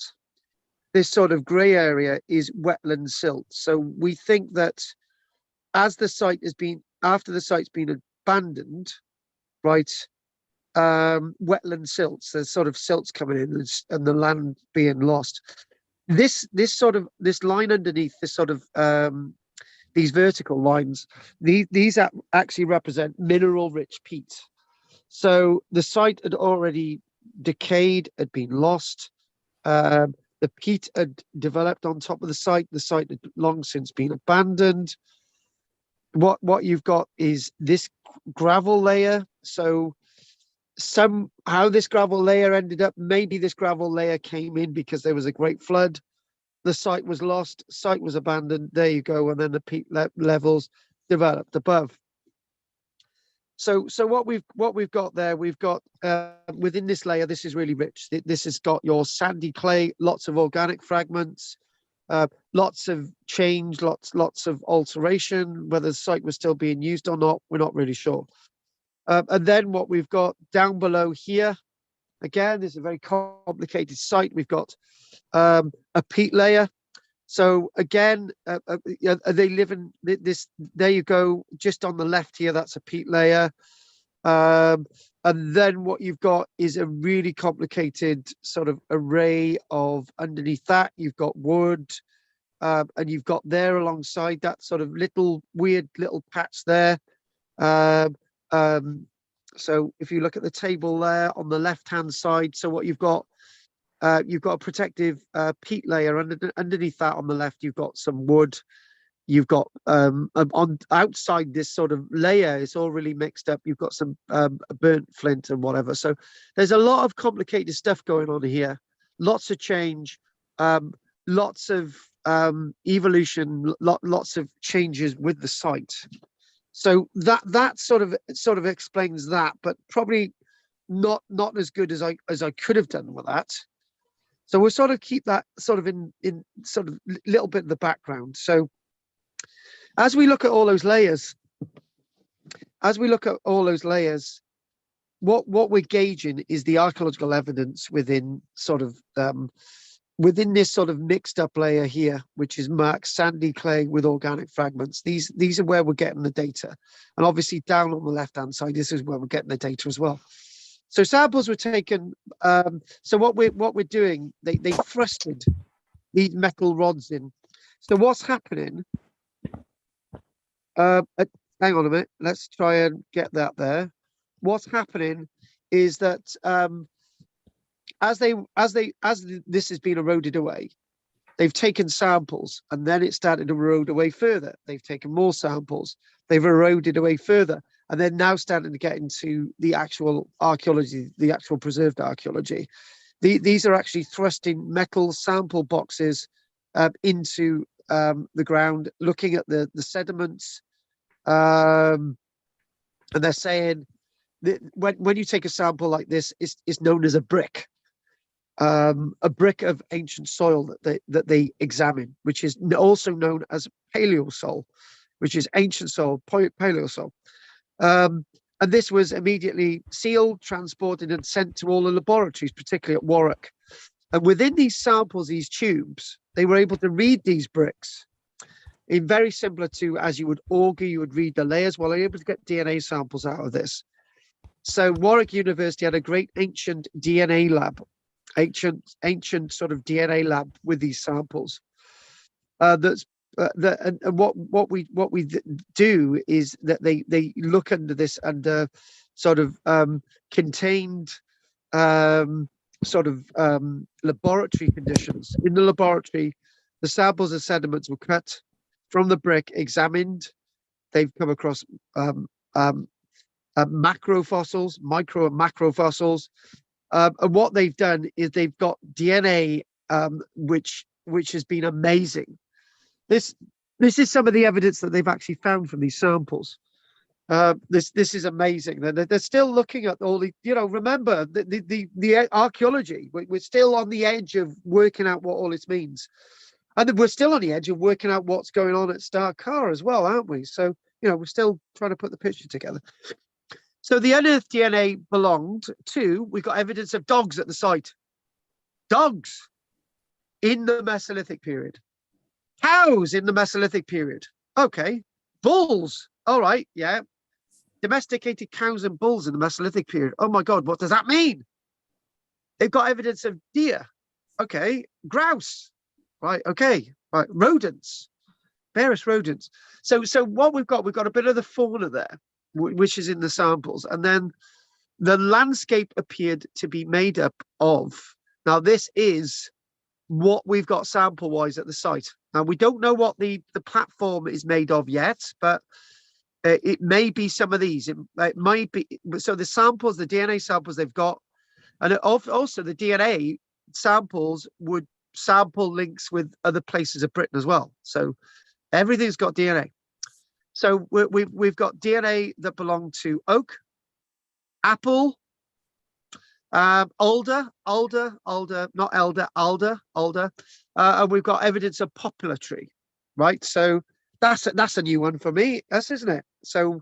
this sort of grey area, is wetland silt. So we think that as the site has been, after the site's been abandoned, right, wetland silts. There's sort of silts coming in and the land being lost. This line underneath this sort of these vertical lines, these actually represent mineral-rich peat. So the site had already decayed, had been lost. The peat had developed on top of the site. The site had long since been abandoned. What you've got is this gravel layer. So somehow this gravel layer ended up, maybe this gravel layer came in because there was a great flood. The site was lost, site was abandoned. There you go. And then the peat levels developed above. So what we've got there, we've got within this layer, this is really rich. This has got your sandy clay, lots of organic fragments, lots of change, lots of alteration. Whether the site was still being used or not, we're not really sure. And then what we've got down below here, again, this is a very complicated site. We've got a peat layer. So again, they live in this. There you go, just on the left here. That's a peat layer, and then what you've got is a really complicated sort of array of underneath that. You've got wood, and you've got there alongside that sort of weird little patch there. So if you look at the table there on the left-hand side, so what you've got a protective peat layer underneath that on the left. You've got some wood. You've got on outside this sort of layer, it's all really mixed up. You've got some burnt flint and whatever. So there's a lot of complicated stuff going on here. Lots of change, lots of evolution, lots of changes with the site. So that sort of explains that, but probably not as good as I could have done with that. So we'll sort of keep that sort of in sort of little bit of the background. So as we look at all those layers, what we're gauging is the archaeological evidence within this sort of mixed up layer here, which is marked sandy clay with organic fragments. These are where we're getting the data. And obviously down on the left-hand side, this is where we're getting the data as well. So samples were taken. So what we're doing, they thrusted these metal rods in. So what's happening? Hang on a minute. Let's try and get that there. What's happening is that as this has been eroded away, they've taken samples, and then it started to erode away further. They've taken more samples. They've eroded away further. And they're now starting to get into the actual archaeology, the actual preserved archaeology. These are actually thrusting metal sample boxes into the ground, looking at the sediments. And they're saying that when you take a sample like this, it's known as a brick of ancient soil that they examine, which is also known as paleosoil, which is ancient soil, paleosoil. And this was immediately sealed, transported, and sent to all the laboratories, particularly at Warwick. And within these samples, these tubes, they were able to read these bricks in very similar to as you would auger, you would read the layers. Well, they're able to get DNA samples out of this. So Warwick University had a great ancient DNA lab, ancient sort of DNA lab with these samples. And what we do is that they look under this under sort of contained laboratory conditions. In the laboratory, the samples of sediments were cut from the brick, examined. They've come across macrofossils, micro and macrofossils, and what they've done is they've got DNA which has been amazing. This is some of the evidence that they've actually found from these samples. This is amazing. They're still looking at all the, remember the archaeology. We're still on the edge of working out what all this means. And we're still on the edge of working out what's going on at Star-Car as well, aren't we? So, we're still trying to put the picture together. So the unearthed DNA belonged to, we've got evidence of dogs at the site. Dogs in the Mesolithic period. Cows in the Mesolithic period. Okay. Bulls. All right. Yeah. domesticated cows and bulls in the Mesolithic period. Oh my God, what does that mean? They've got evidence of deer. Okay. Grouse. Right. Okay. Right. Rodents. Various rodents. So what we've got a bit of the fauna there, which is in the samples. And then the landscape appeared to be made up of, now this is what we've got sample-wise at the site. Now, we don't know what the platform is made of yet, but it may be some of these. It might be, so the samples, the DNA samples they've got, and also the DNA samples would sample links with other places of Britain as well. So everything's got DNA. So we've got DNA that belong to oak, apple, alder, not elder, alder, and we've got evidence of poplar tree, right? So that's a new one for me, isn't it? So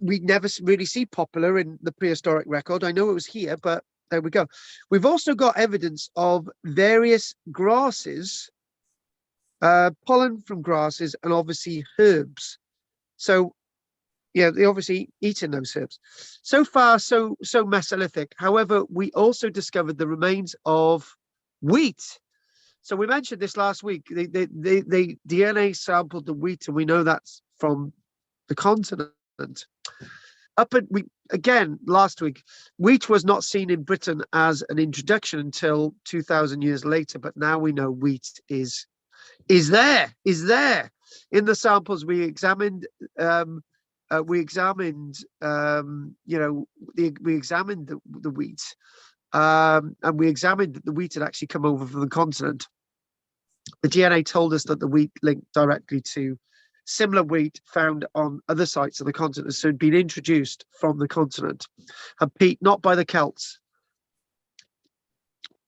we never really see poplar in the prehistoric record. I know it was here, but there we go. We've also got evidence of various grasses, pollen from grasses, and obviously herbs. So yeah, they obviously eating those herbs. So far, so Mesolithic. However, we also discovered the remains of wheat. So we mentioned this last week. They DNA sampled the wheat, and we know that's from the continent. Last week, wheat was not seen in Britain as an introduction until 2,000 years later. But now we know wheat is there in the samples we examined. We examined the wheat, and we examined that the wheat had actually come over from the continent. The DNA told us that the wheat linked directly to similar wheat found on other sites of the continent, so it had been introduced from the continent, and not by the Celts.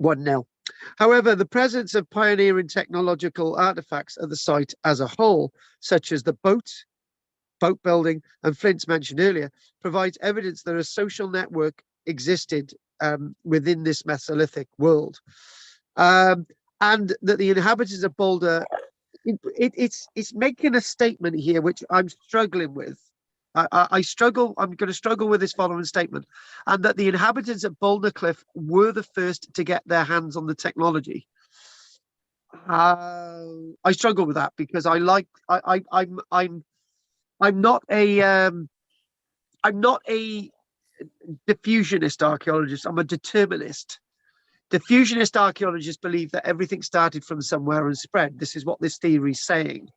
1-0. However, the presence of pioneering technological artifacts at the site as a whole, such as the boat building and flints mentioned earlier, provides evidence that a social network existed within this Mesolithic world, and that the inhabitants of Bouldnor, it's making a statement here which I'm struggling with. I'm going to struggle with this following statement, and that the inhabitants of Bouldnor Cliff were the first to get their hands on the technology. I struggle with that because I'm not a diffusionist archaeologist. I'm a determinist. Diffusionist archaeologists believe that everything started from somewhere and spread. This is what this theory is saying.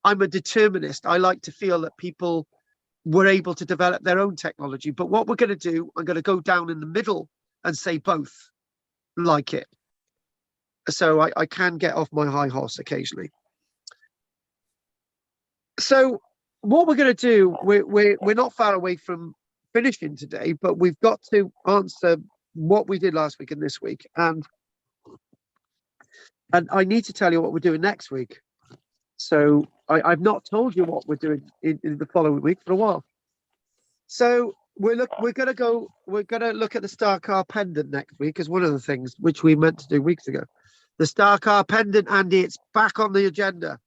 I'm a determinist. I like to feel that people were able to develop their own technology. But what we're going to do, I'm going to go down in the middle and say both like it. So I can get off my high horse occasionally. So what we're going to do, we're not far away from finishing today, but we've got to answer what we did last week and this week, and I need to tell you what we're doing next week. So I've not told you what we're doing in the following week for a while. So we're going to look at the Star Car pendant next week as one of the things which we meant to do weeks ago. The Star Car pendant, Andy, it's back on the agenda.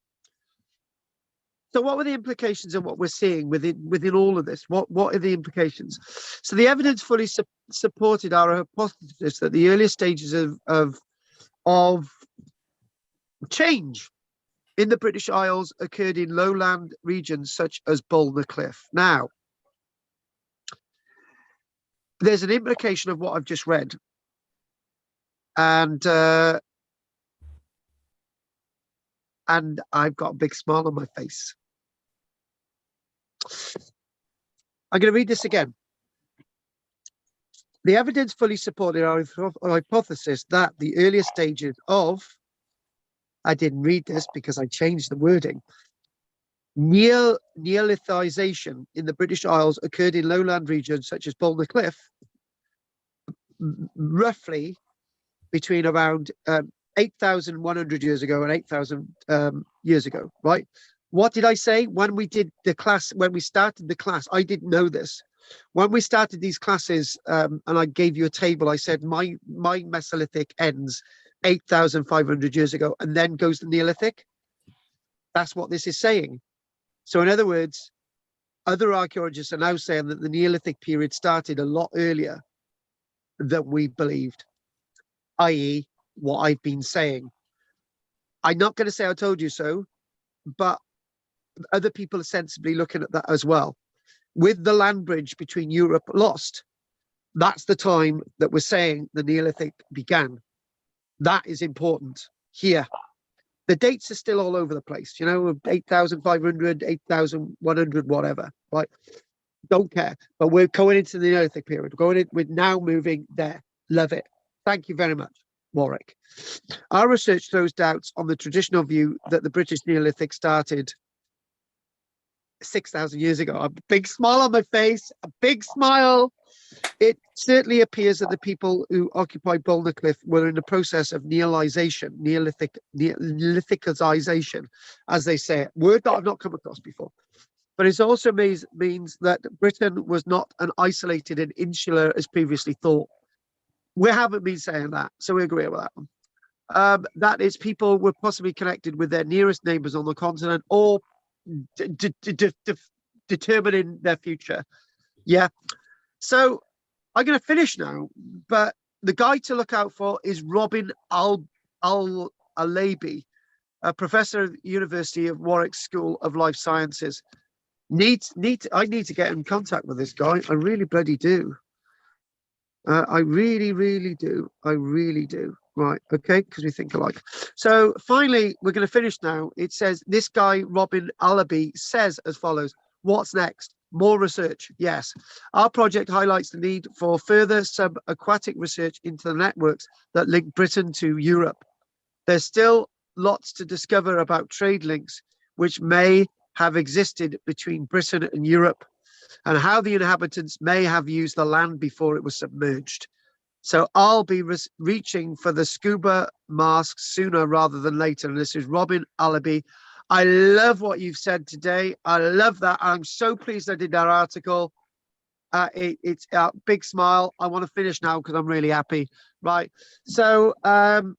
So what were the implications of what we're seeing within all of this? What are the implications? So the evidence fully supported our hypothesis that the earliest stages of change in the British Isles occurred in lowland regions such as Bouldnor Cliff. Now, there's an implication of what I've just read, and I've got a big smile on my face. I'm going to read this again. The evidence fully supported our hypothesis that the earliest stages of, I didn't read this because I changed the wording, Neolithization in the British Isles occurred in lowland regions such as Bouldnor Cliff, roughly between around 8,100 years ago and 8,000 years ago, right? What did I say when we did the class, when we started the class? I didn't know this. When we started these classes, and I gave you a table, I said my Mesolithic ends 8,500 years ago and then goes to Neolithic. That's what this is saying. So in other words, other archaeologists are now saying that the Neolithic period started a lot earlier than we believed, i.e. what I've been saying. I'm not going to say I told you so, but other people are sensibly looking at that as well. With the land bridge between Europe lost, that's the time that we're saying the Neolithic began. That is important here. The dates are still all over the place, 8,500, 8,100, whatever, right? Don't care. But we're going into the Neolithic period. We're now moving there. Love it. Thank you very much, Warwick. Our research throws doubts on the traditional view that the British Neolithic started 6,000 years ago. A big smile on my face, a big smile. It certainly appears that the people who occupied Bouldnor Cliff were in the process of Neolithicization, as they say it. Word that I've not come across before. But it also means that Britain was not an isolated and insular as previously thought. We haven't been saying that, so we agree with that one. That is, people were possibly connected with their nearest neighbours on the continent, or determining their future. Yeah. So I'm going to finish now, but the guy to look out for is Robin Al-Alabi, a professor at the University of Warwick School of Life Sciences. I need to get in contact with this guy. I really bloody do. I really, really do. I really do. Right. Okay. Because we think alike. So finally, we're going to finish now. It says this guy, Robin Alabi, says as follows. What's next? More research. Yes. Our project highlights the need for further subaquatic research into the networks that link Britain to Europe. There's still lots to discover about trade links, which may have existed between Britain and Europe, and how the inhabitants may have used the land before it was submerged. So I'll be reaching for the scuba masks sooner rather than later. And this is Robin Alabi. I love what you've said today. I love that. I'm so pleased I did that article. It's a big smile. I want to finish now because I'm really happy. Right. So and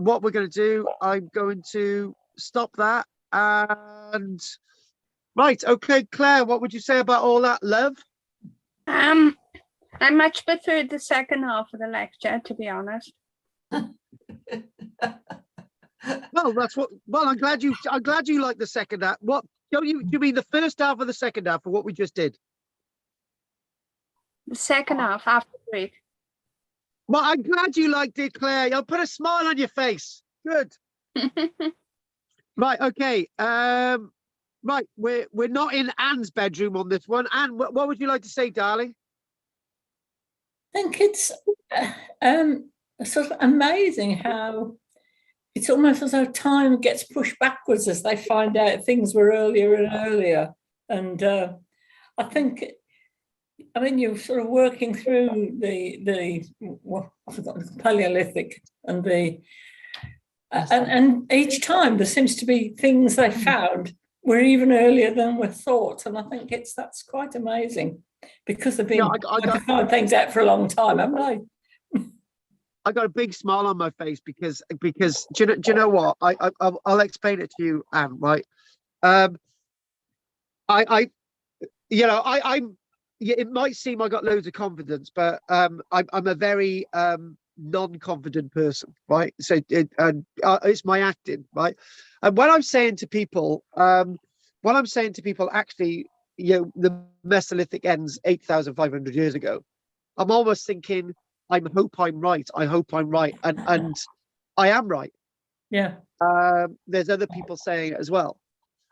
what we're going to do, I'm going to stop that. And right. Okay, Claire, what would you say about all that, love? I much preferred the second half of the lecture, to be honest. Well, that's what. Well, I'm glad you like the second half. What do you mean the first half of the second half of what we just did? The second half after the break. Well, I'm glad you liked it, Claire. You'll put a smile on your face. Good. Right. Okay. Right. We're not in Anne's bedroom on this one. Anne, what would you like to say, darling? I think it's sort of amazing how it's almost as though time gets pushed backwards as they find out things were earlier and earlier. And I think, I mean, you're sort of working through the Paleolithic and and each time there seems to be things they found were even earlier than were thought. And I think that's quite amazing because they've been trying to find things out for a long time, haven't they? I got a big smile on my face because do you know what? I'll explain it to you, Anne. Right? It might seem I got loads of confidence, but I'm a very non-confident person, right? So it's my acting, right? And when I'm saying to people, actually, the Mesolithic ends 8,500 years ago, I'm almost thinking, I hope I'm right. I hope I'm right, and I am right. Yeah. There's other people saying it as well.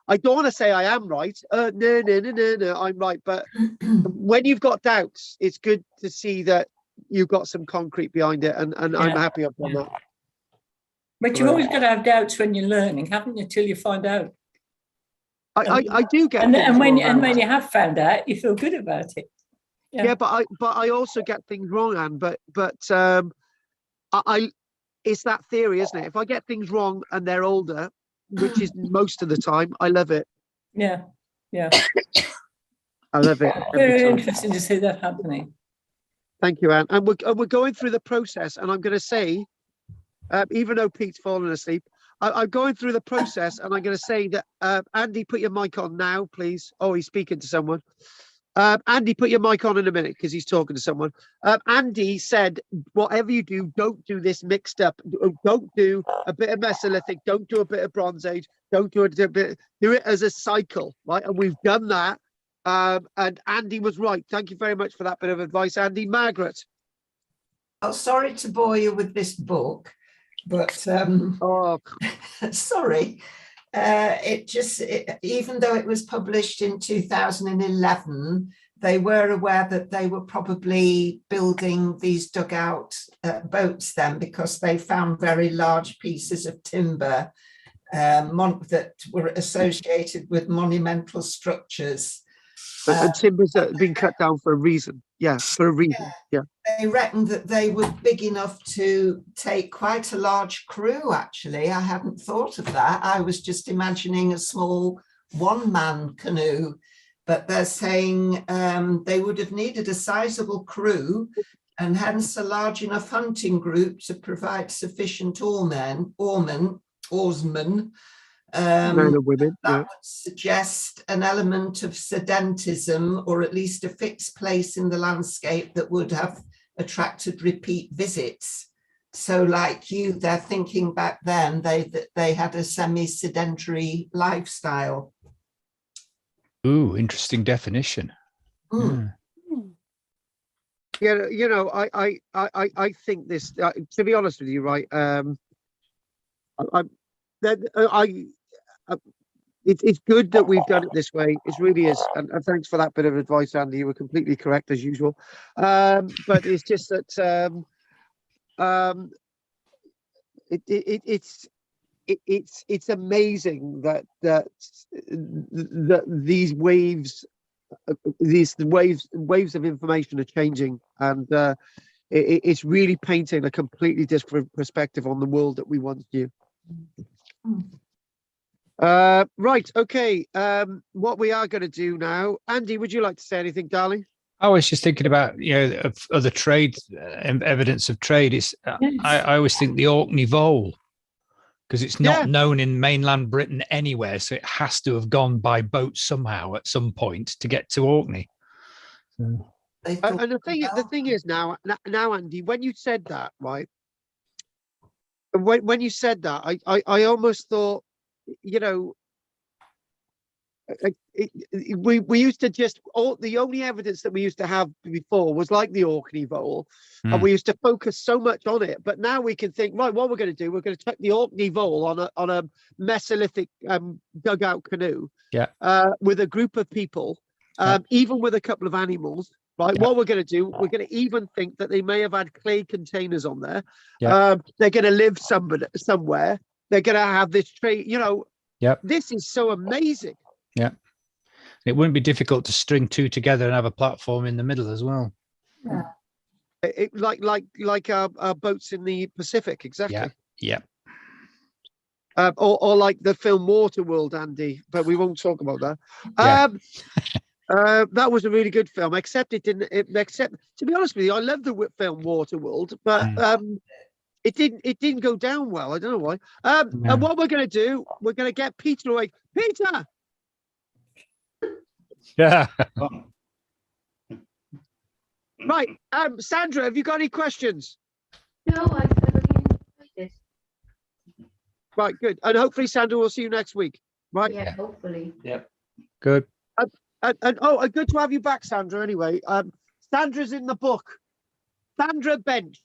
I don't want to say I am right. No, I'm right. But when you've got doubts, it's good to see that you've got some concrete behind it, and I'm happy I've done that. But you've always got to have doubts when you're learning, haven't you? Till you find out. I do get. And when you have found out, you feel good about it. Yeah, but I also get things wrong, Anne. But it's that theory, isn't it? If I get things wrong and they're older, which is most of the time, I love it. Yeah. I love it. Very interesting to see that happening. Thank you, Anne. And we're going through the process, and I'm going to say, even though Pete's fallen asleep, I'm going through the process, and I'm going to say that Andy, put your mic on now, please. Oh, he's speaking to someone. Andy, put your mic on in a minute because he's talking to someone. Andy said, whatever you do, don't do this mixed up. Don't do a bit of Mesolithic. Don't do a bit of Bronze Age. Don't do it a bit. Do it as a cycle, right? And we've done that. And Andy was right. Thank you very much for that bit of advice, Andy. Margaret. Oh, sorry to bore you with this book, but sorry. Even though it was published in 2011, they were aware that they were probably building these dugout boats then, because they found very large pieces of timber that were associated with monumental structures. And timbers that have been cut down for a reason. Yeah, for a reason. Yeah. They reckoned that they were big enough to take quite a large crew, actually. I hadn't thought of that. I was just imagining a small one-man canoe, but they're saying they would have needed a sizable crew and hence a large enough hunting group to provide sufficient oarsmen, Men and women, that would suggest an element of sedentism, or at least a fixed place in the landscape that would have attracted repeat visits. So like you, they're thinking back then they had a semi-sedentary lifestyle. Ooh, interesting definition. Mm. Yeah, you know, I think this. To be honest with you, right? It's good that we've done it this way. It really is, and thanks for that bit of advice, Andy. You were completely correct as usual. But it's just that it's amazing that these waves of information are changing, and it's really painting a completely different perspective on the world that we once knew. Right, okay. What we are going to do now, Andy, would you like to say anything, darling? I was just thinking about, you know, of other trade, evidence of trade. It's I always think the Orkney Vole, because it's not known in mainland Britain anywhere, so it has to have gone by boat somehow at some point to get to Orkney. So. And the thing is now, Andy, when you said that, right? When you said that, I almost thought, you know, we used to just the only evidence that we used to have before was like the Orkney Vole, and we used to focus so much on it. But now we can think, right, what we're going to do, we're going to check the Orkney Vole on a Mesolithic dugout canoe, with a group of people, even with a couple of animals. Right, what we're going to do, we're going to even think that they may have had clay containers on there. They're going to live somewhere. They're going to have this trade. You know, this is so amazing. Yeah, it wouldn't be difficult to string two together and have a platform in the middle as well. Like our boats in the Pacific, exactly. Yeah. Or like the film Waterworld, Andy, but we won't talk about that. That was a really good film, except it didn't. Except, to be honest with you, I love the film Waterworld, but it didn't go down well. I don't know why. And what we're going to do, we're going to get Peter away. Peter. Yeah. Right. Sandra, have you got any questions? No, I thoroughly enjoyed this. Right. Good. And hopefully, Sandra, we'll see you next week. Right. Yeah, hopefully. Yep. Good. And good to have you back, Sandra. Anyway, Sandra's in the book. Sandra Bench.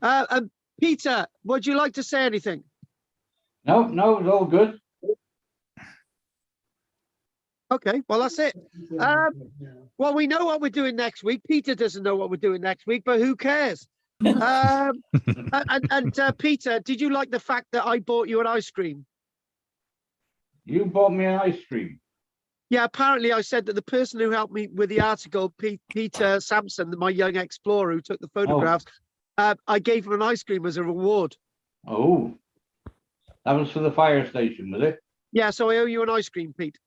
And Peter, would you like to say anything? No, it's all good. Okay, well, that's it. Well, we know what we're doing next week. Peter doesn't know what we're doing next week, but who cares? And Peter, did you like the fact that I bought you an ice cream? You bought me an ice cream. Yeah, apparently I said that the person who helped me with the article, Peter Sampson, my young explorer who took the photographs, I gave him an ice cream as a reward. Oh, that was for the fire station, was it? Yeah, so I owe you an ice cream, Pete.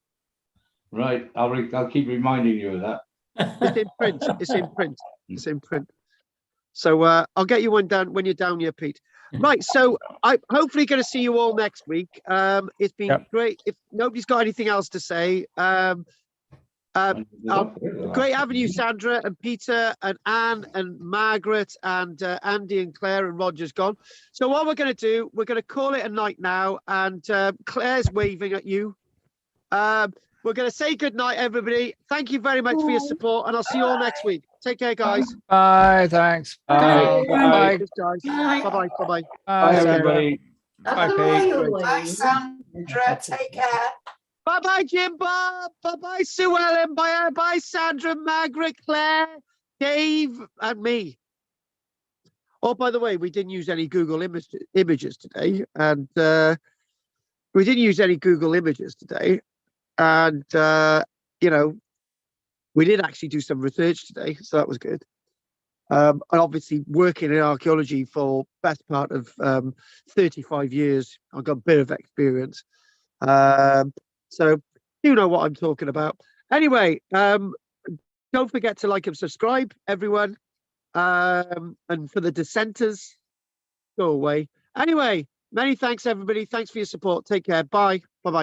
Right, I'll keep reminding you of that. It's in print. It's in print. It's in print. So I'll get you one down when you're down here, Pete. Right, so I'm hopefully going to see you all next week. It's been great. If nobody's got anything else to say, great having you, Sandra and Peter and Anne and Margaret and Andy and Claire and Roger's gone. So what we're going to do, we're going to call it a night now, and Claire's waving at you. We're going to say good night, everybody. Thank you very much for your support, and I'll see you all next week. Take care, guys. Bye. Thanks. Bye. Bye. Guys. Bye-bye. Bye-bye. Bye, everybody. Bye, Pete. Bye, Sandra. Take care. Bye-bye, Jim Bob. Bye-bye, Sue Ellen. Bye-bye, Sandra, Margaret, Claire, Dave, and me. Oh, by the way, we didn't use any Google images today. And we didn't use any Google images today. And, you know, we did actually do some research today. So that was good. And obviously working in archaeology for best part of 35 years, I've got a bit of experience. So you know what I'm talking about. Anyway, don't forget to like and subscribe, everyone. And for the dissenters, go away. Anyway, many thanks, everybody. Thanks for your support. Take care. Bye. Bye-bye.